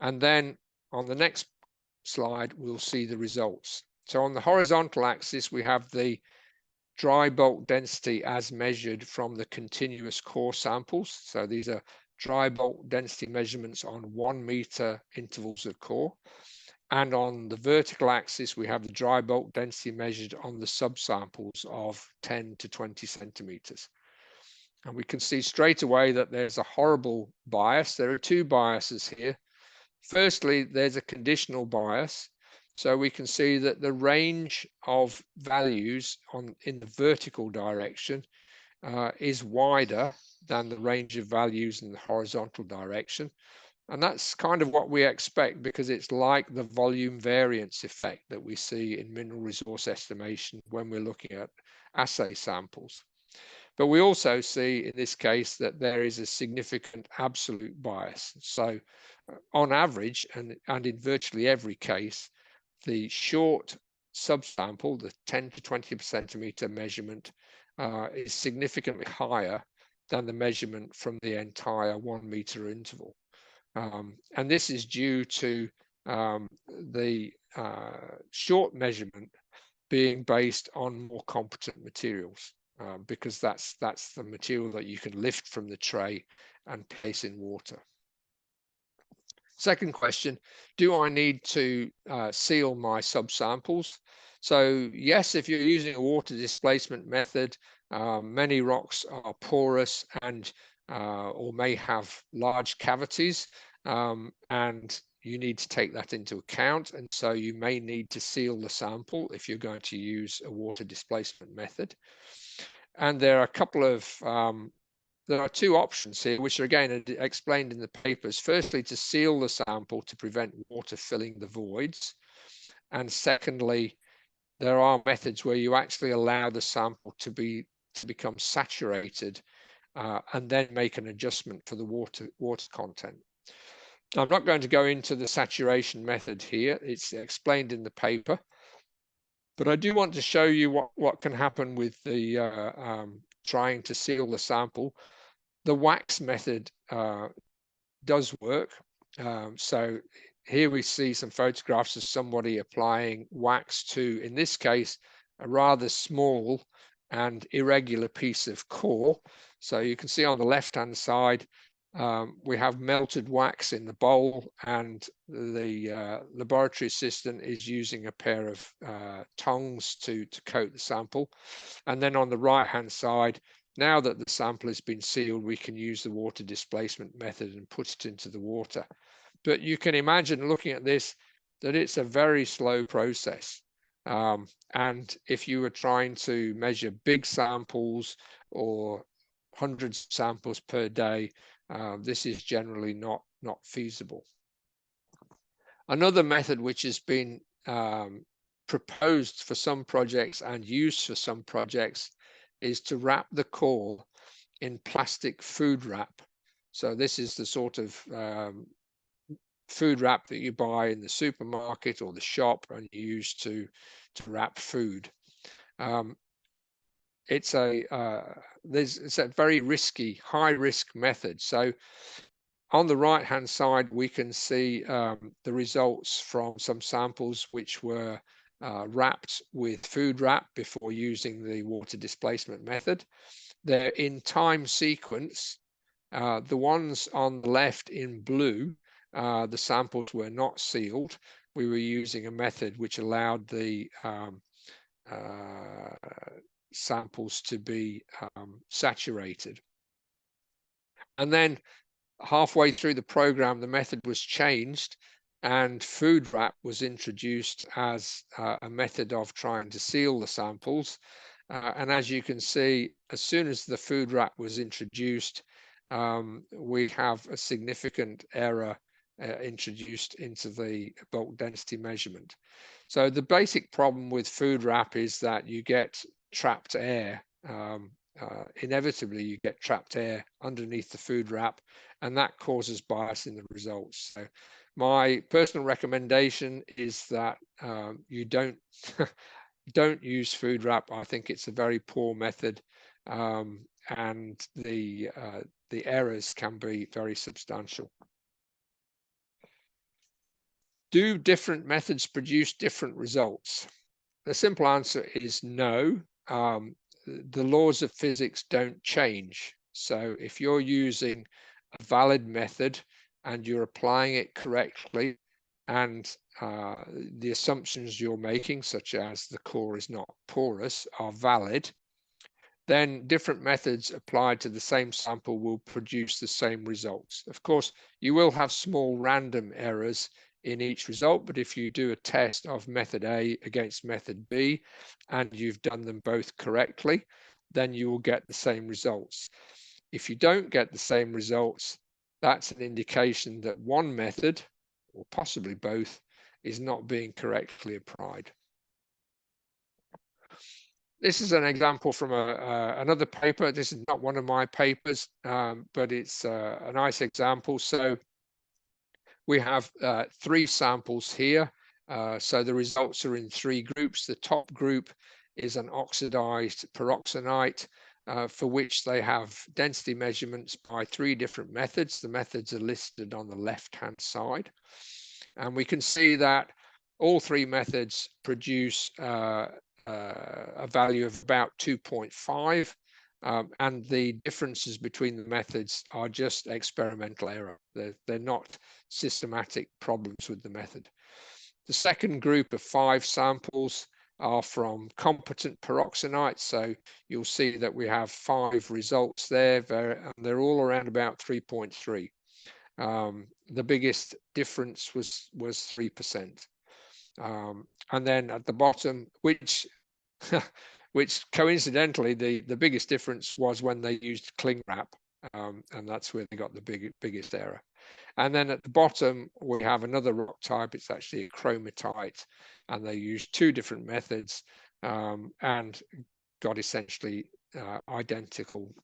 And then on the next slide, we'll see the results. So on the horizontal axis, we have the dry bulk density as measured from the continuous core samples. So these are dry bulk density measurements on 1-meter intervals of core. And on the vertical axis, we have the dry bulk density measured on the subsamples of 10 to 20 centimeters. And we can see straight away that there's a horrible bias. There are 2 biases here. Firstly, there's a conditional bias. So we can see that the range of values in the vertical direction is wider than the range of values in the horizontal direction. And that's kind of what we expect, because it's like the volume variance effect that we see in mineral resource estimation when we're looking at assay samples. But we also see in this case that there is a significant absolute bias. So on average, and in virtually every case, the short subsample, the 10 to 20 centimeter measurement, is significantly higher than the measurement from the entire 1-meter interval. And this is due to the short measurement being based on more competent materials, because that's the material that you can lift from the tray and place in water. Second question, do I need to seal my subsamples? So yes, if you're using a water displacement method, many rocks are porous and or may have large cavities, and you need to take that into account. And so you may need to seal the sample if you're going to use a water displacement method. And there are a couple of there are two options here, which are again explained in the papers. Firstly, to seal the sample to prevent water filling the voids. And secondly, there are methods where you actually allow the sample to become saturated and then make an adjustment for the water content. I'm not going to go into the saturation method here. It's explained in the paper. But I do want to show you what can happen with the trying to seal the sample. The wax method does work. So here we see some photographs of somebody applying wax to, in this case, a rather small and irregular piece of core. So you can see on the left-hand side, we have melted wax in the bowl, and the laboratory assistant is using a pair of tongs to coat the sample. And then on the right-hand side, now that the sample has been sealed, we can use the water displacement method and put it into the water. But you can imagine looking at this, that it's a very slow process. And if you were trying to measure big samples or hundreds of samples per day, this is generally not feasible. Another method which has been proposed for some projects and used for some projects is to wrap the core in plastic food wrap. So this is the sort of food wrap that you buy in the supermarket or the shop and you use to wrap food. It's a very risky, high risk method. So on the right hand side, we can see the results from some samples which were wrapped with food wrap before using the water displacement method. They're in time sequence. The ones on the left in blue, the samples were not sealed. We were using a method which allowed the samples to be saturated. And then halfway through the program, the method was changed and food wrap was introduced as a method of trying to seal the samples. And as you can see, as soon as the food wrap was introduced, we have a significant error introduced into the bulk density measurement. So the basic problem with food wrap is that you get trapped air. Inevitably, you get trapped air underneath the food wrap, and that causes bias in the results. So my personal recommendation is that you don't use food wrap. I think it's a very poor method, and the errors can be very substantial. Do different methods produce different results? The simple answer is no. The laws of physics don't change. So if you're using a valid method and you're applying it correctly, and the assumptions you're making, such as the core is not porous, are valid, then different methods applied to the same sample will produce the same results. Of course, you will have small random errors in each result, but if you do a test of method A against method B and you've done them both correctly, then you will get the same results. If you don't get the same results, that's an indication that one method, or possibly both, is not being correctly applied. This is an example from another paper. This is not one of my papers, but it's a nice example. So we have 3 samples here. So the results are in 3 groups. The top group is an oxidized peroxenite, for which they have density measurements by 3 different methods. The methods are listed on the left-hand side. And we can see that all 3 methods produce a value of about 2.5. And the differences between the methods are just experimental error. They're not systematic problems with the method. The second group of 5 samples are from competent peroxenites. So you'll see that we have 5 results there, and they're all around about 3.3. The biggest difference was 3%. And then at the bottom, which coincidentally, the biggest difference was when they used cling wrap, and that's where they got the biggest error. And then at the bottom, we have another rock type. It's actually a chromatite, and they used 2 different methods and got essentially identical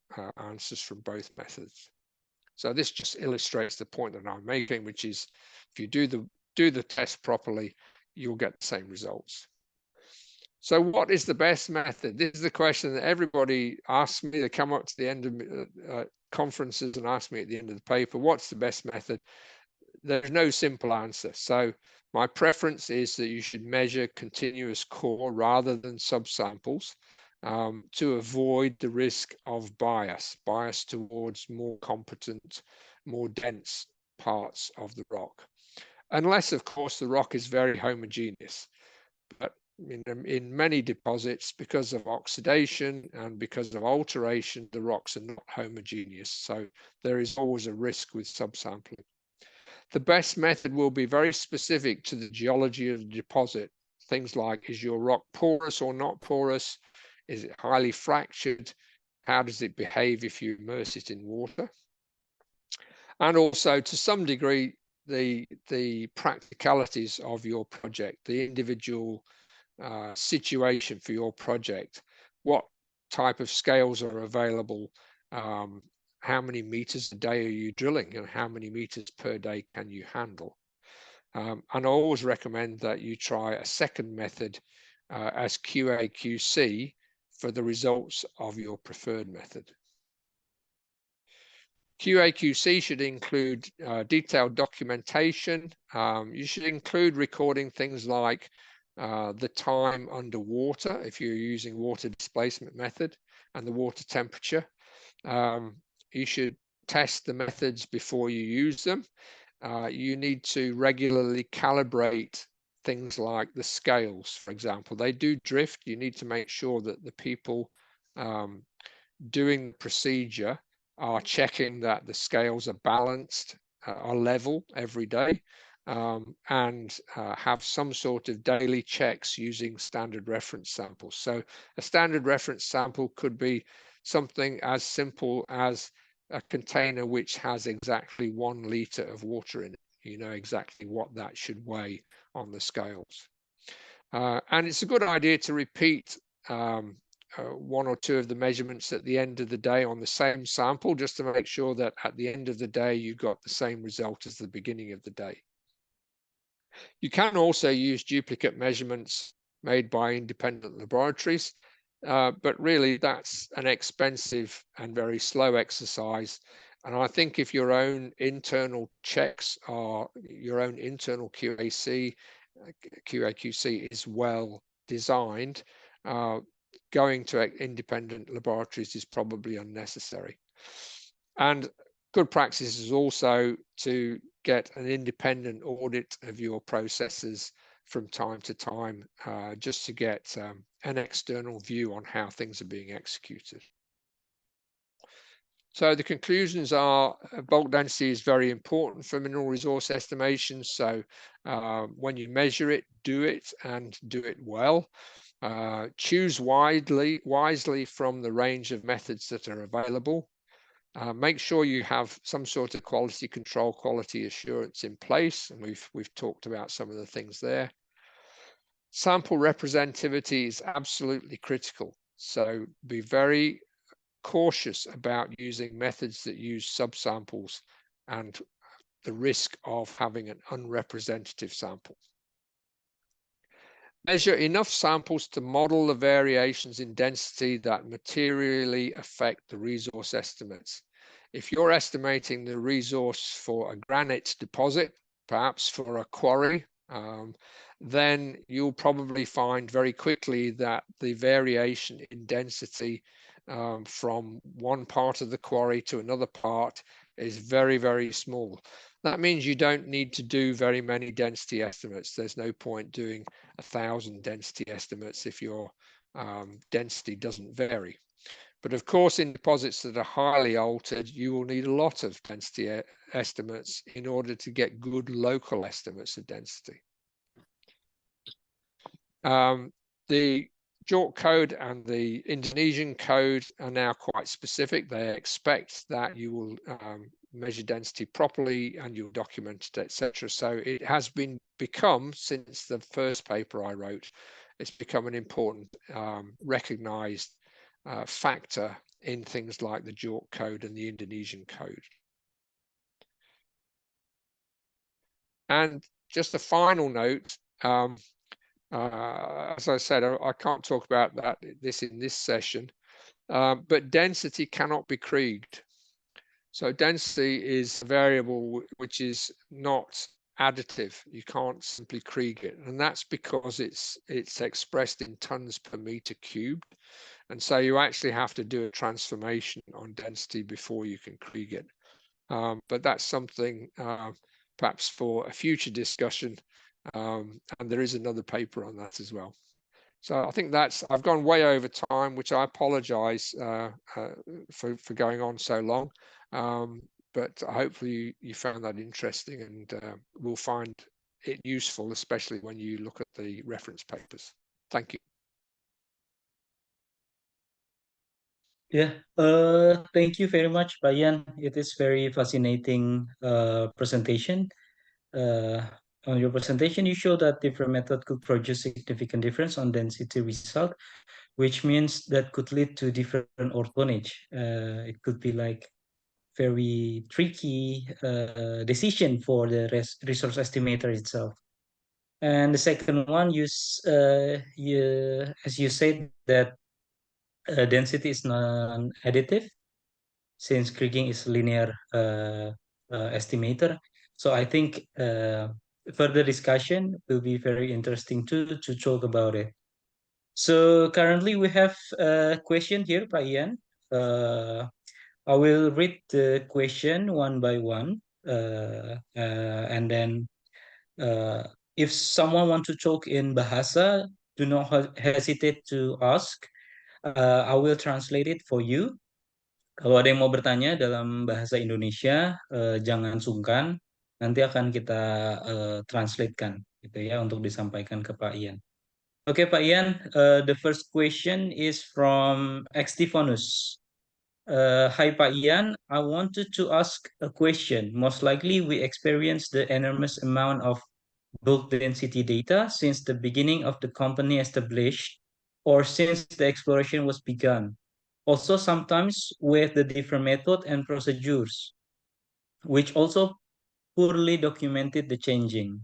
answers from both methods. So this just illustrates the point that I'm making, which is if you do the test properly, you'll get the same results. So what is the best method? This is the question that everybody asks me. They come up to the end of conferences and ask me at the end of the paper, what's the best method? There's no simple answer. So my preference is that you should measure continuous core rather than subsamples to avoid the risk of bias towards more competent, more dense parts of the rock. Unless, of course, the rock is very homogeneous. But in many deposits, because of oxidation and because of alteration, the rocks are not homogeneous. So there is always a risk with subsampling. The best method will be very specific to the geology of the deposit. Things like, is your rock porous or not porous? Is it highly fractured? How does it behave if you immerse it in water? And also, to some degree, the practicalities of your project, the individual situation for your project, what type of scales are available, how many meters a day are you drilling, and how many meters per day can you handle. And I always recommend that you try a second method as QA/QC for the results of your preferred method. QA/QC should include detailed documentation. You should include recording things like the time underwater if you're using water displacement method and the water temperature. You should test the methods before you use them. You need to regularly calibrate things like the scales, for example. They do drift. You need to make sure that the people doing the procedure are checking that the scales are balanced, are level every day, and have some sort of daily checks using standard reference samples. So a standard reference sample could be something as simple as a container which has exactly 1 liter of water in it. You know exactly what that should weigh on the scales. And it's a good idea to repeat 1 or 2 of the measurements at the end of the day on the same sample, just to make sure that at the end of the day you got the same result as the beginning of the day. You can also use duplicate measurements made by independent laboratories, but really that's an expensive and very slow exercise. And I think if your own internal checks are, your own internal QA/QC is well designed, going to independent laboratories is probably unnecessary. And good practice is also to get an independent audit of your processes from time to time, just to get an external view on how things are being executed. So the conclusions are bulk density is very important for mineral resource estimation. So when you measure it, do it and do it well. Choose wisely from the range of methods that are available. Make sure you have some sort of quality control, quality assurance in place, and we've talked about some of the things there. Sample representativity is absolutely critical, so be very cautious about using methods that use subsamples and the risk of having an unrepresentative sample. Measure enough samples to model the variations in density that materially affect the resource estimates. If you're estimating the resource for a granite deposit, perhaps for a quarry, then you'll probably find very quickly that the variation in density from one part of the quarry to another part is very, very small. That means you don't need to do very many density estimates. There's no point doing 1,000 density estimates if your density doesn't vary. But of course, in deposits that are highly altered, you will need a lot of density estimates in order to get good local estimates of density. The JORC code and the Indonesian code are now quite specific. They expect that you will measure density properly and you'll document it, etc. So it has become, since the first paper I wrote, it's become an important recognized factor in things like the JORC code and the Indonesian code. And just a final note, as I said, I can't talk about this in this session, but density cannot be Krigged. So density is a variable which is not additive. You can't simply Krieg it, and that's because it's expressed in tons per meter cubed, and so you actually have to do a transformation on density before you can Krieg it. But that's something perhaps for a future discussion, and there is another paper on that as well. So I think I've gone way over time, which I apologize for going on so long. But hopefully you found that interesting, and will find it useful, especially when you look at the reference papers. Thank you. Yeah, thank you very much, Ian. It is very fascinating presentation. On your presentation, you show that different method could produce significant difference on density result, which means that could lead to different orthogonage. It could be like very tricky decision for the resource estimator itself. And the second one, as you said, that density is non-additive since Kriging is linear estimator. So I think further discussion will be very interesting to talk about it. So currently we have a question here by Ian. I will read the question one by one, and then if someone want to talk in Bahasa, do not hesitate to ask. I will translate it for you. Kalau ada yang mau bertanya dalam bahasa Indonesia, jangan sungkan. Nanti akan kita translatekan, gitu ya, untuk disampaikan ke Pak Ian. Okay, Pak Ian, the first question is from Extifonus. Hi, Pak Ian. I wanted to ask a question. Most likely, we experience the enormous amount of bulk density data since the beginning of the company established or since the exploration was begun. Also, sometimes with the different method and procedures, which also poorly documented the changing.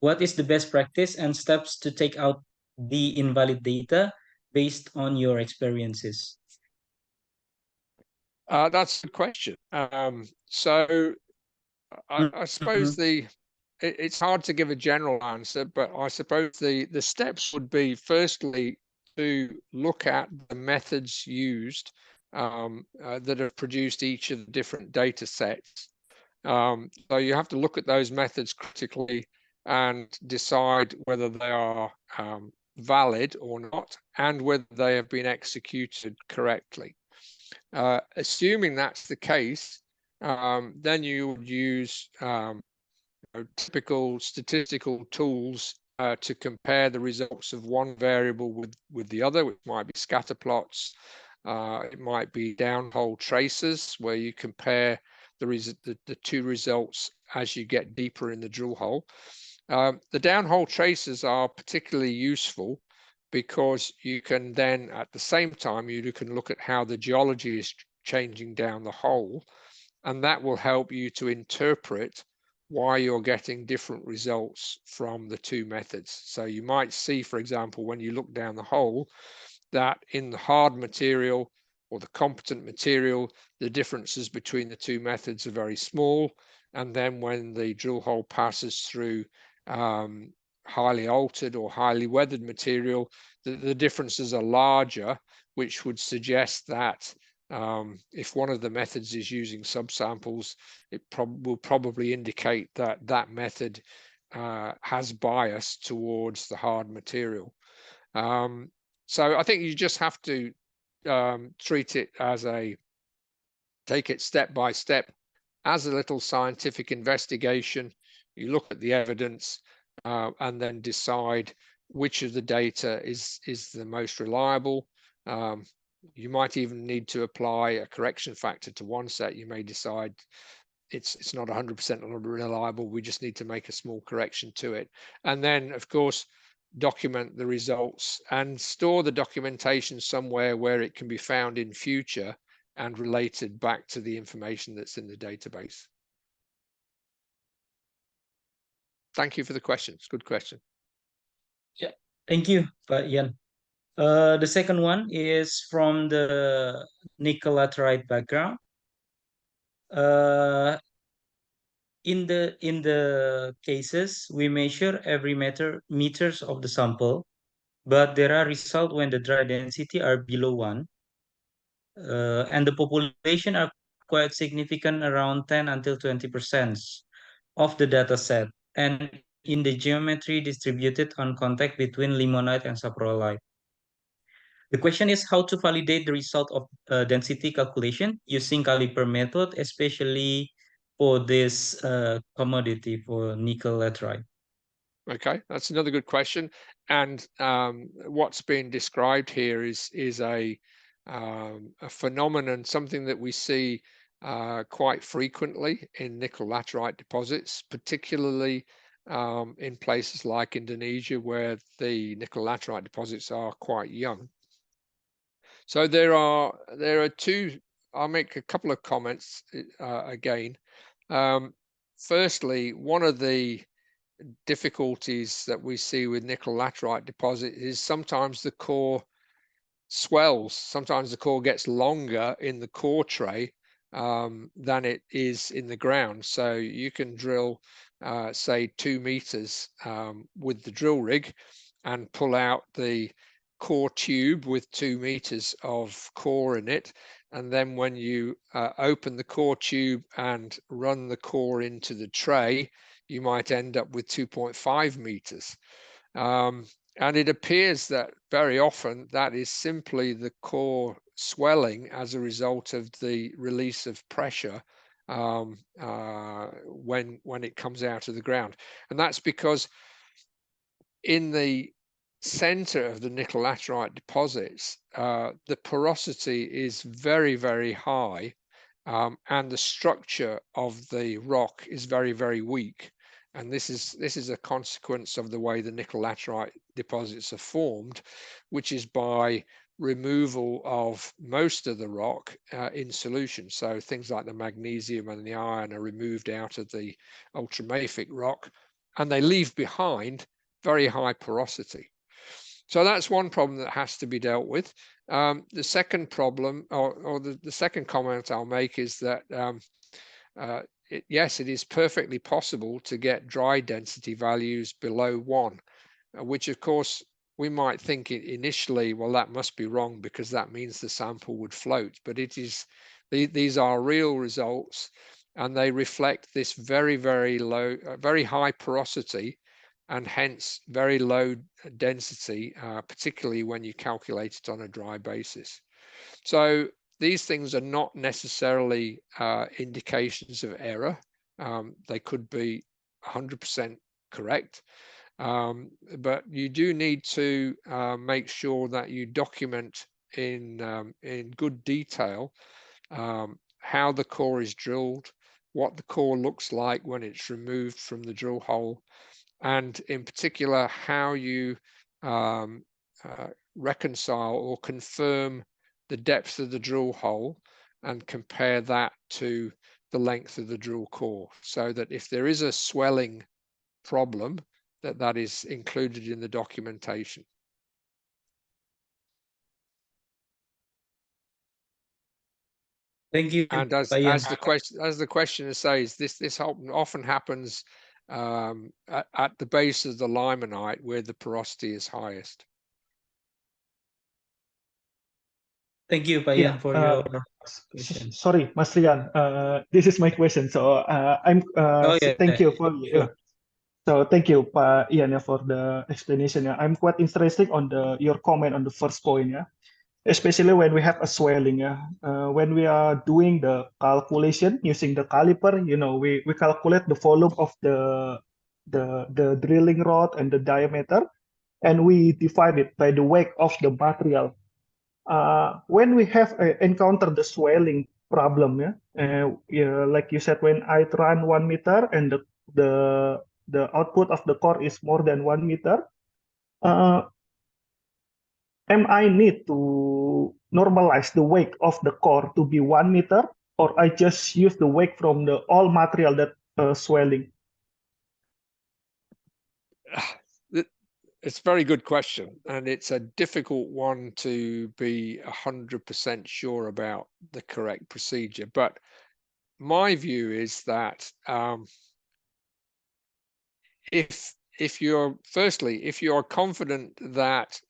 What is the best practice and steps to take out the invalid data based on your experiences? That's a good question. So I suppose it's hard to give a general answer, but I suppose the steps would be, firstly, to look at the methods used that have produced each of the different data sets. So you have to look at those methods critically and decide whether they are valid or not, and whether they have been executed correctly. Assuming that's the case, then you would use typical statistical tools to compare the results of one variable with the other, which might be scatter plots. It might be downhole traces, where you compare the two results as you get deeper in the drill hole. The downhole traces are particularly useful because you can then, at the same time, you can look at how the geology is changing down the hole, and that will help you to interpret why you're getting different results from the two methods. So you might see, for example, when you look down the hole, that in the hard material or the competent material, the differences between the two methods are very small. And then when the drill hole passes through highly altered or highly weathered material, the differences are larger, which would suggest that If one of the methods is using subsamples, it will probably indicate that that method has bias towards the hard material. So I think you just have to treat it as take it step by step, as a little scientific investigation. You look at the evidence and then decide which of the data is the most reliable. You might even need to apply a correction factor to one set. You may decide it's not 100% reliable. We just need to make a small correction to it. And then, of course, document the results and store the documentation somewhere where it can be found in future and related back to the information that's in the database. Thank you for the question. It's a good question. Yeah, thank you, Ian. The second one is from the nickel laterite background. In the cases, we measure every meters of the sample, but there are results when the dry density are below 1, and the population are quite significant, around 10 until 20% of the data set, and in the geometry distributed on contact between limonite and saprolite. The question is how to validate the result of density calculation using caliper method, especially for this commodity, for nickel laterite. Okay, that's another good question. And what's being described here is a phenomenon, something that we see quite frequently in nickel laterite deposits, particularly in places like Indonesia, where the nickel laterite deposits are quite young. So there are two. I'll make a couple of comments again. Firstly, one of the difficulties that we see with nickel laterite deposit is sometimes the core swells. Sometimes the core gets longer in the core tray than it is in the ground. So you can drill, say, 2 meters with the drill rig and pull out the core tube with 2 meters of core in it. And then when you open the core tube and run the core into the tray, you might end up with 2.5 meters. And it appears that very often that is simply the core swelling as a result of the release of pressure when it comes out of the ground. And that's because in the center of the nickel laterite deposits, the porosity is very, very high, and the structure of the rock is very, very weak. And this is a consequence of the way the nickel laterite deposits are formed, which is by removal of most of the rock in solution. So things like the magnesium and the iron are removed out of the ultramafic rock, and they leave behind very high porosity. So that's one problem that has to be dealt with. The second problem, or the second comment I'll make, is that yes, it is perfectly possible to get dry density values below 1, which of course we might think initially, well, that must be wrong because that means the sample would float. But it is, these are real results, and they reflect this very, very low, very high porosity, and hence very low density, particularly when you calculate it on a dry basis. So these things are not necessarily indications of error. They could be 100% correct, but you do need to make sure that you document in good detail how the core is drilled, what the core looks like when it's removed from the drill hole, and in particular how you reconcile or confirm the depth of the drill hole and compare that to the length of the drill core, so that if there is a swelling problem, that is included in the documentation. Thank you, And as the questioner says, this often happens at the base of the limonite, where the porosity is highest. Thank you, Pak Yeah. Ian, for your question. Sorry, Mas Rian. This is my question. So I'm Oh yeah, thank you for sure. So thank you, Pak Ian, for the explanation. Yeah. I'm quite interested on your comment on the first point. Yeah, especially when we have a swelling. Yeah, when we are doing the calculation using the caliper, we calculate the volume of the drilling rod and the diameter, and we divide it by the weight of the material. When we have encountered the swelling problem, yeah, like you said, when I run 1 meter and the output of the core is more than 1 meter, uh, am I need to normalize the weight of the core to be 1 meter, or I just use the weight from the all material that swelling? It's a very good question, and it's a difficult one to be 100% sure about the correct procedure. But my view is that if you're confident that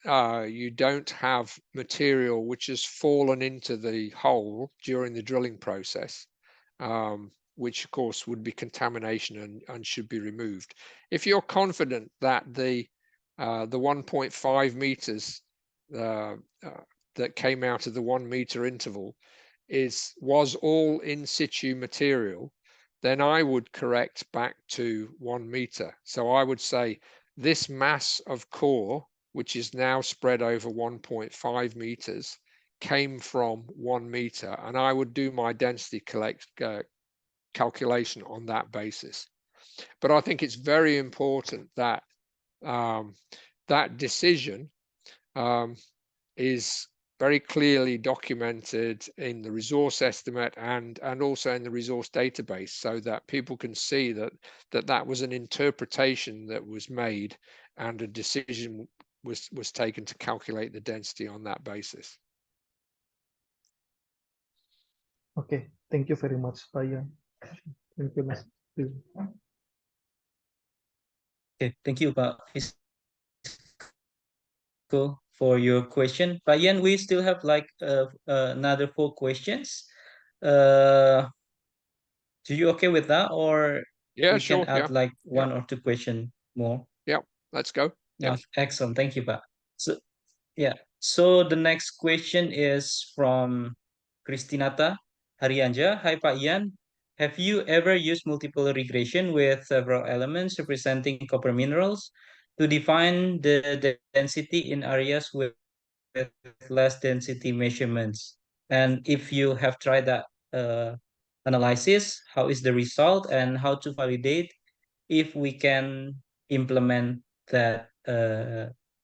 you don't have material which has fallen into the hole during the drilling process, which of course would be contamination and should be removed. If you're confident that the 1.5 meters that came out of the 1 meter interval was all in situ material, then I would correct back to 1 meter. So I would say this mass of core, which is now spread over 1.5 meters, came from 1 meter, and I would do my density calculation on that basis. But I think it's very important that that decision is very clearly documented in the resource estimate and also in the resource database, so that people can see that was an interpretation that was made and a decision was taken to calculate the density on that basis. Okay, thank you very much, Pak Ian. Thank you, Mas. Okay, thank you, Pak Fisco, for your question. Pak Ian, we still have like another 4 questions. Do you okay with that, or Yeah, we can sure. add Yeah, like yeah, 1 or 2 question more? yeah. Let's go. Yeah. Excellent. Thank you, Pak. So yeah. So the next question is from Kristinata Haryanja. Hi, Pak Ian. Have you ever used multiple regression with several elements representing copper minerals to define the density in areas with less density measurements? And if you have tried that analysis, how is the result, and how to validate if we can implement that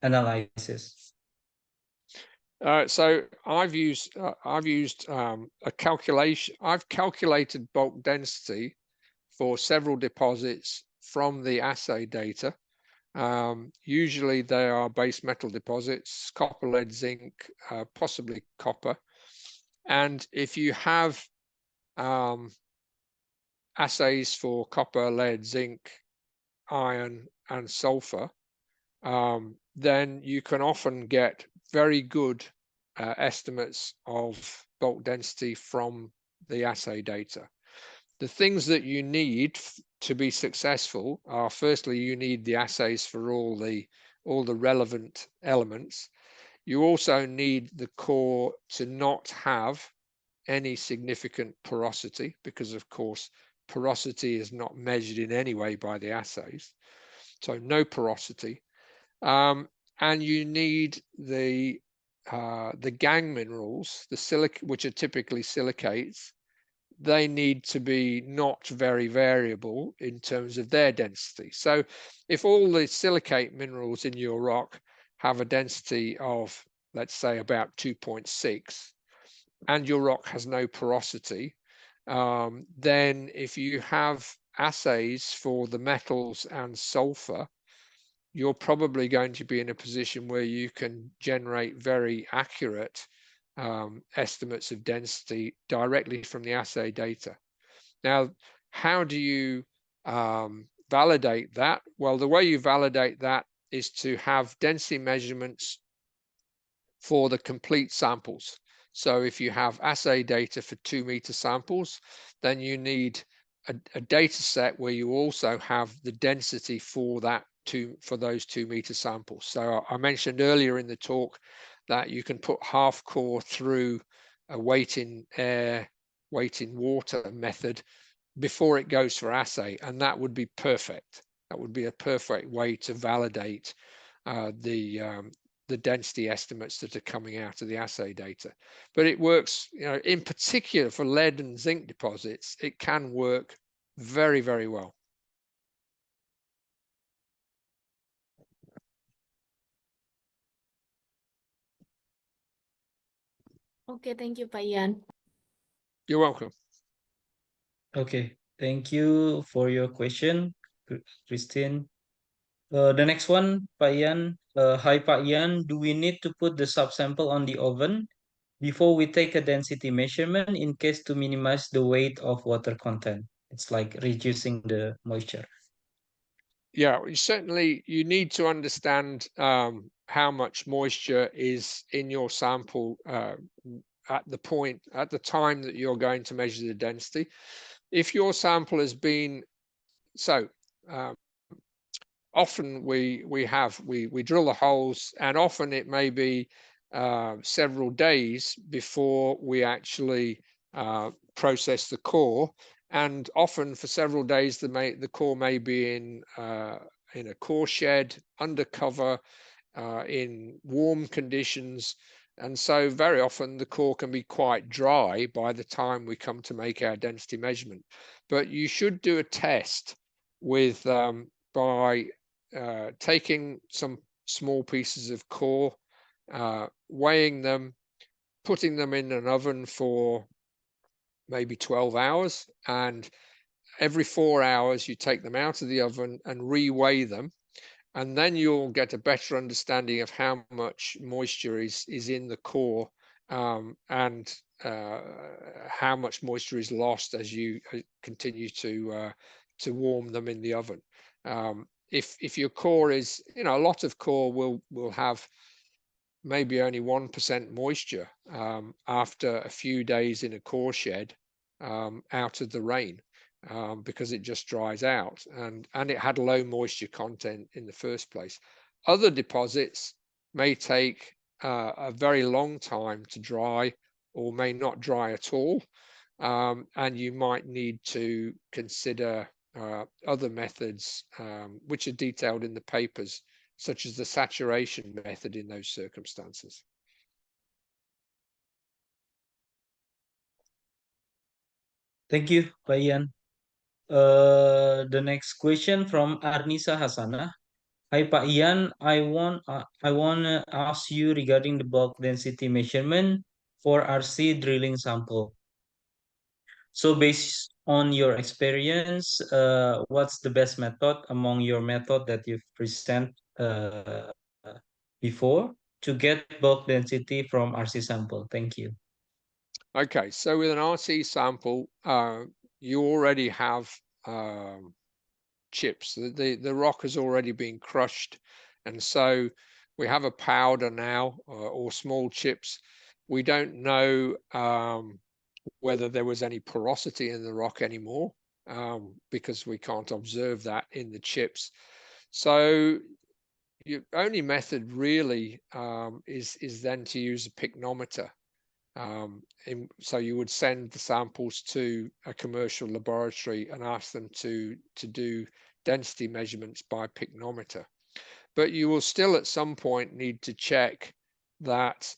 analysis? So I've used a calculation. I've calculated bulk density for several deposits from the assay data. Usually they are base metal deposits, copper, lead, zinc, possibly copper. And if you have assays for copper, lead, zinc, iron, and sulfur, then you can often get very good estimates of bulk density from the assay data. The things that you need to be successful are, firstly, you need the assays for all the relevant elements. You also need the core to not have any significant porosity, because of course porosity is not measured in any way by the assays. So no porosity. And you need the gangue minerals, which are typically silicates. They need to be not very variable in terms of their density. So if all the silicate minerals in your rock have a density of, let's say, about 2.6, and your rock has no porosity, then if you have assays for the metals and sulfur, you're probably going to be in a position where you can generate very accurate estimates of density directly from the assay data. Now, how do you validate that? Well, the way you validate that is to have density measurements for the complete samples. So if you have assay data for 2 meter samples, then you need a data set where you also have the density for those 2 meter samples. So I mentioned earlier in the talk that you can put half core through a weight in air, weight in water method before it goes for assay, and that would be perfect. That would be a perfect way to validate the density estimates that are coming out of the assay data. But it works, in particular for lead and zinc deposits, it can work very, very well. Okay, thank you, Pak Ian. You're welcome. Okay, thank you for your question, Christine. The next one, Pak Ian. Hi, Pak Ian. Do we need to put the subsample on the oven before we take a density measurement in case to minimize the weight of water content? It's like reducing the moisture. Yeah, certainly you need to understand how much moisture is in your sample at the time that you're going to measure the density. If your sample has been, often we drill the holes, and often it may be several days before we actually process the core, and often for several days the core may be in a core shed under cover in warm conditions, and so very often the core can be quite dry by the time we come to make our density measurement. But you should do a test with by taking some small pieces of core, weighing them, putting them in an oven for maybe 12 hours, and every 4 hours you take them out of the oven and re-weigh them, and then you'll get a better understanding of how much moisture is in the core, and how much moisture is lost as you continue to warm them in the oven. If your core is, a lot of core will have maybe only 1% moisture after a few days in a core shed out of the rain, because it just dries out, and it had low moisture content in the first place. Other deposits may take a very long time to dry, or may not dry at all, and you might need to consider other methods which are detailed in the papers, such as the saturation method in those circumstances. Thank you, Pak Ian. The next question from Arnisa Hasana. Hi, Pak Ian. I want to ask you regarding the bulk density measurement for RC drilling sample. So based on your experience, what's the best method among your method that you've presented before to get bulk density from RC sample? Thank you. Okay, so with an RC sample, you already have chips. The rock has already been crushed, and so we have a powder now, or small chips. We don't know whether there was any porosity in the rock anymore, because we can't observe that in the chips. So your only method really is then to use a pycnometer. So you would send the samples to a commercial laboratory and ask them to do density measurements by pycnometer. But you will still at some point need to check that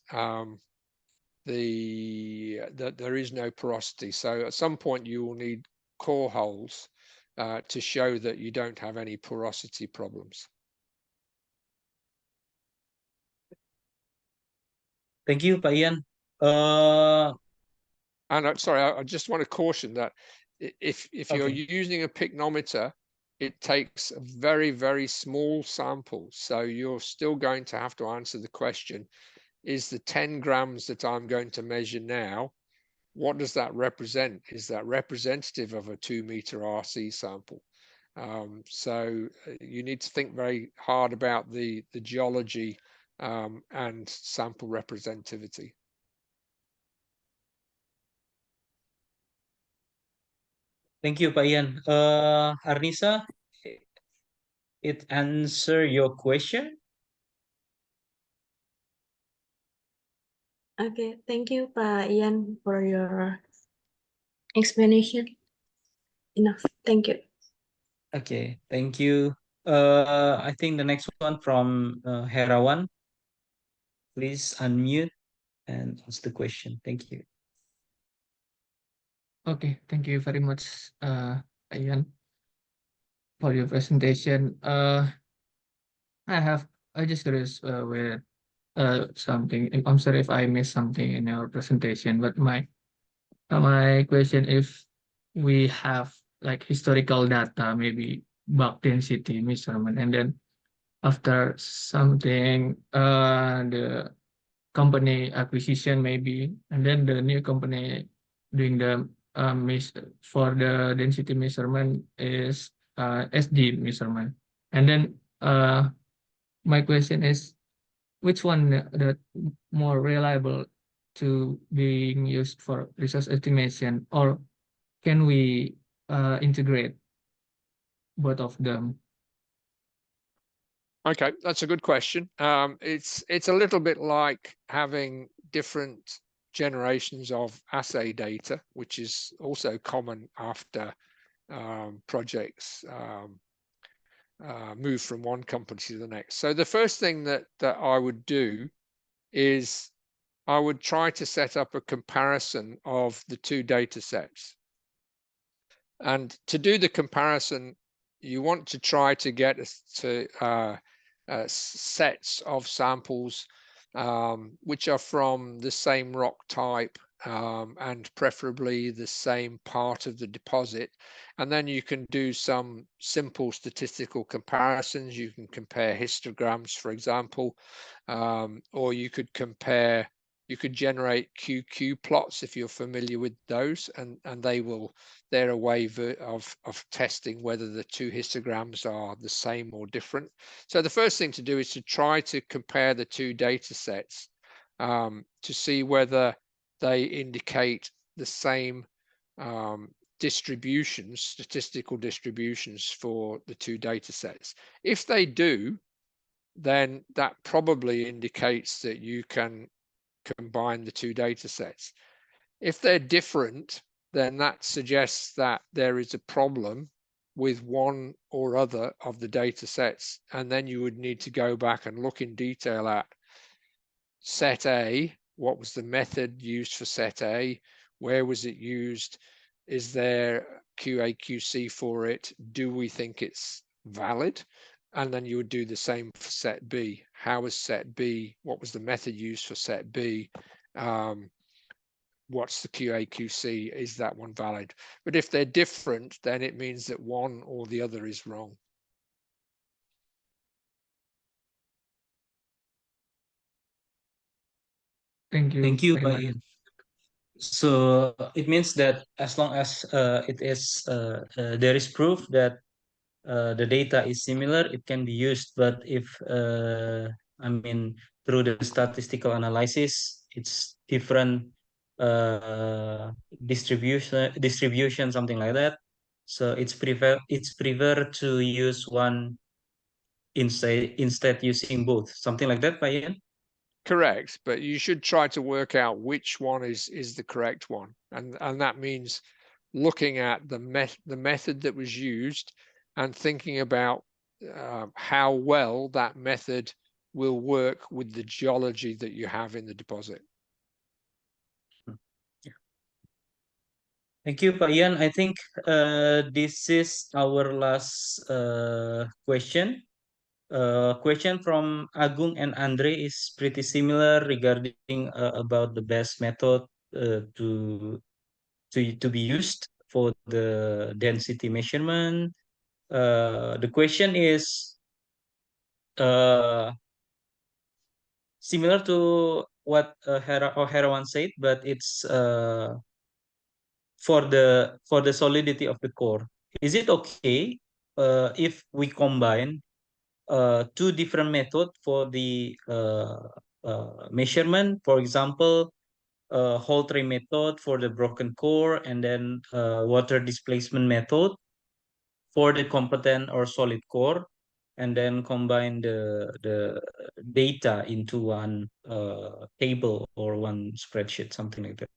that there is no porosity. So at some point you will need core holes to show that you don't have any porosity problems. Thank you, Pak Ian. And I'm sorry, I just want to caution that if you're Okay. using a pycnometer, it takes a very, very small sample. So you're still going to have to answer the question, is the 10 grams that I'm going to measure now, what does that represent? Is that representative of a 2 meter RC sample? So you need to think very hard about the geology and sample representativity. Thank you, Pak Ian. Arnisa, it answer your question? Okay, thank you, Pak Ian, for your explanation. Enough. Thank you. Okay, thank you. I think the next one from Herawan. Please unmute and ask the question. Thank you. Okay, thank you very much, Ian, for your presentation. I just curious with something. I'm sorry if I missed something in your presentation, but my question, if we have like historical data, maybe bulk density measurement, and then after something, the company acquisition maybe, and then the new company doing the for the density measurement is SD measurement. And then my question is, which one that more reliable to being used for resource estimation, or can we integrate both of them? Okay, that's a good question. It's a little bit like having different generations of assay data, which is also common after projects move from one company to the next. So the first thing that I would do is I would try to set up a comparison of the two data sets. And to do the comparison, you want to try to get to sets of samples which are from the same rock type and preferably the same part of the deposit. And then you can do some simple statistical comparisons. You can compare histograms, for example, or you could generate QQ plots if you're familiar with those, and they're a way of testing whether the two histograms are the same or different. So the first thing to do is to try to compare the two data sets to see whether they indicate the same distributions, statistical distributions for the two data sets. If they do, then that probably indicates that you can combine the two data sets. If they're different, then that suggests that there is a problem with one or other of the data sets, and then you would need to go back and look in detail at set A. What was the method used for set A? Where was it used? Is there QA/QC for it? Do we think it's valid? And then you would do the same for set B. How was set B? What was the method used for set B? What's the QA/QC? Is that one valid? But if they're different, then it means that one or the other is wrong. Thank you. Thank you, very Pak much. Ian. So it means that as long as there is proof that the data is similar, it can be used. But if I mean through the statistical analysis, it's different distribution, something like that. So it's prefer to use one instead using both, something like that, Pak Ian? Correct, but you should try to work out which one is the correct one, and that means looking at the method that was used and thinking about how well that method will work with the geology that you have in the deposit. Thank you, Pak Ian. I think this is our last question. Question from Agung and Andre is pretty similar regarding about the best method to be used for the density measurement. The question is similar to what Herawan said, but it's for the solidity of the core. Is it okay if we combine two different methods for the measurement? For example, whole tray method for the broken core, and then water displacement method for the competent or solid core, and then combine the data into one table or one spreadsheet, something like that.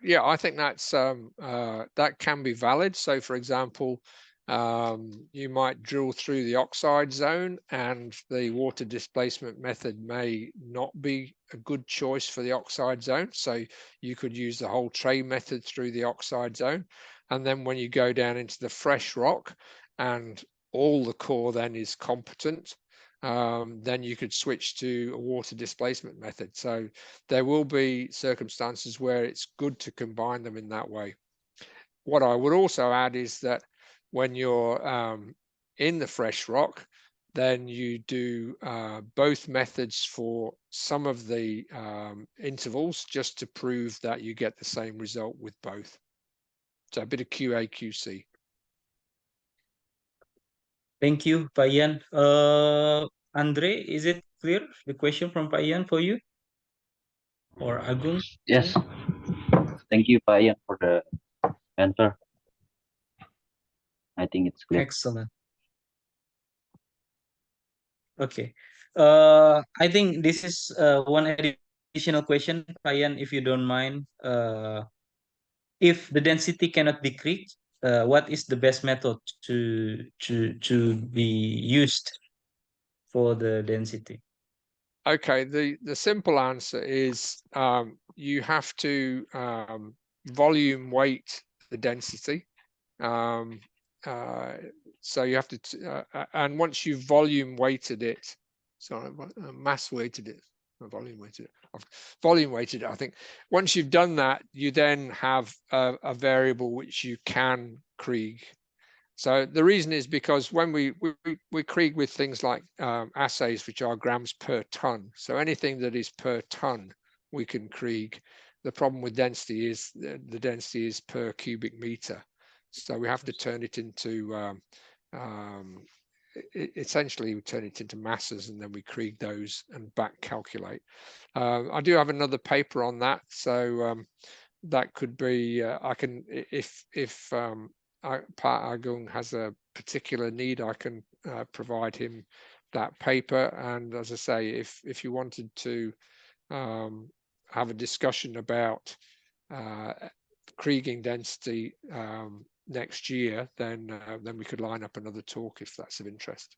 Yeah, I think that's that can be valid. So, for example, you might drill through the oxide zone, and the water displacement method may not be a good choice for the oxide zone. So you could use the whole tray method through the oxide zone. And then when you go down into the fresh rock and all the core then is competent, then you could switch to a water displacement method. So there will be circumstances where it's good to combine them in that way. What I would also add is that when you're in the fresh rock, then you do both methods for some of the intervals, just to prove that you get the same result with both. So a bit of QA/QC. Thank you, Pak Ian. Andre, is it clear, the question from Pak Ian for you? Or Agung? Yes. Thank you, Pak Ian, for the answer. I think it's clear. Excellent. Okay. I think this is one additional question, Pak Ian, if you don't mind. If the density cannot be Krigged, what is the best method to be used for the density? Okay, the simple answer is you have to volume weight the density. So you have to, and once you've volume weighted it, sorry, mass weighted it, volume weighted it, volume weighted it, I think. Once you've done that, you then have a variable which you can Krieg. So the reason is because when we Krieg with things like assays, which are grams per ton. So anything that is per ton, we can Krieg. The problem with density is the density is per cubic meter. So we have to turn it into, essentially we turn it into masses, and then we Krieg those and back calculate. I do have another paper on that. So that could be, I can, if Pak Agung has a particular need, I can provide him that paper. And as I say, if you wanted to have a discussion about Krieging density next year, then we could line up another talk if that's of interest.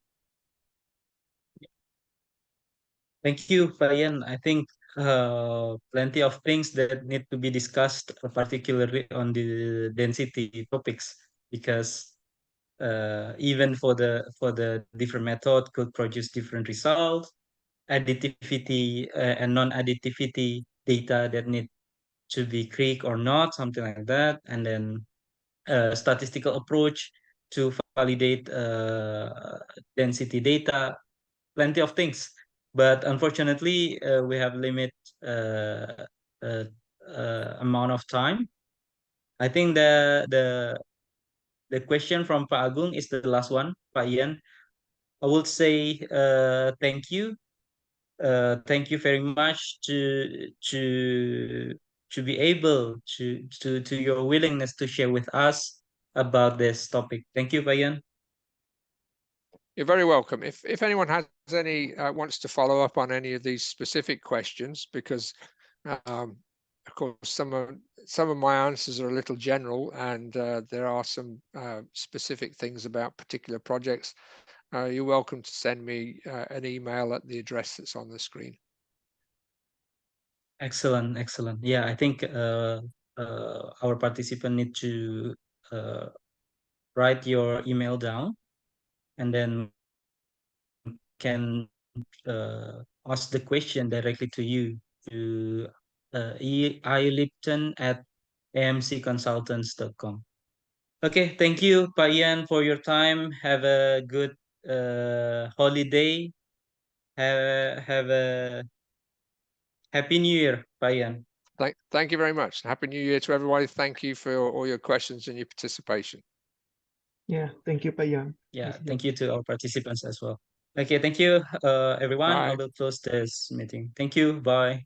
Thank you, Pak Ian. I think plenty of things that need to be discussed, particularly on the density topics, because even for the different method could produce different results, additivity and non-additivity data that need to be Krieg or not, something like that, and then statistical approach to validate density data, plenty of things. But unfortunately, we have limit amount of time. I think the question from Pak Agung is the last one, Pak Ian. I would say thank you. Thank you very much to be able to your willingness to share with us about this topic. Thank you, Pak Ian. You're very welcome. If anyone has any wants to follow up on any of these specific questions, because of course some of my answers are a little general, and there are some specific things about particular projects, you're welcome to send me an email at the address that's on the screen. Excellent, excellent. Yeah, I think our participant need to write your email down, and then can ask the question directly to you, to ilipton@amcconsultants.com. Okay, thank you, Pak Ian, for your time. Have a good holiday. Have a Happy New Year, Pak Ian. Thank you very much. Happy New Year to everybody. Thank you for all your questions and your participation. Yeah, thank you, Pak Ian. Yeah, thank you to our participants as well. Okay, thank you, everyone. Bye. I will close this meeting. Thank you. Bye.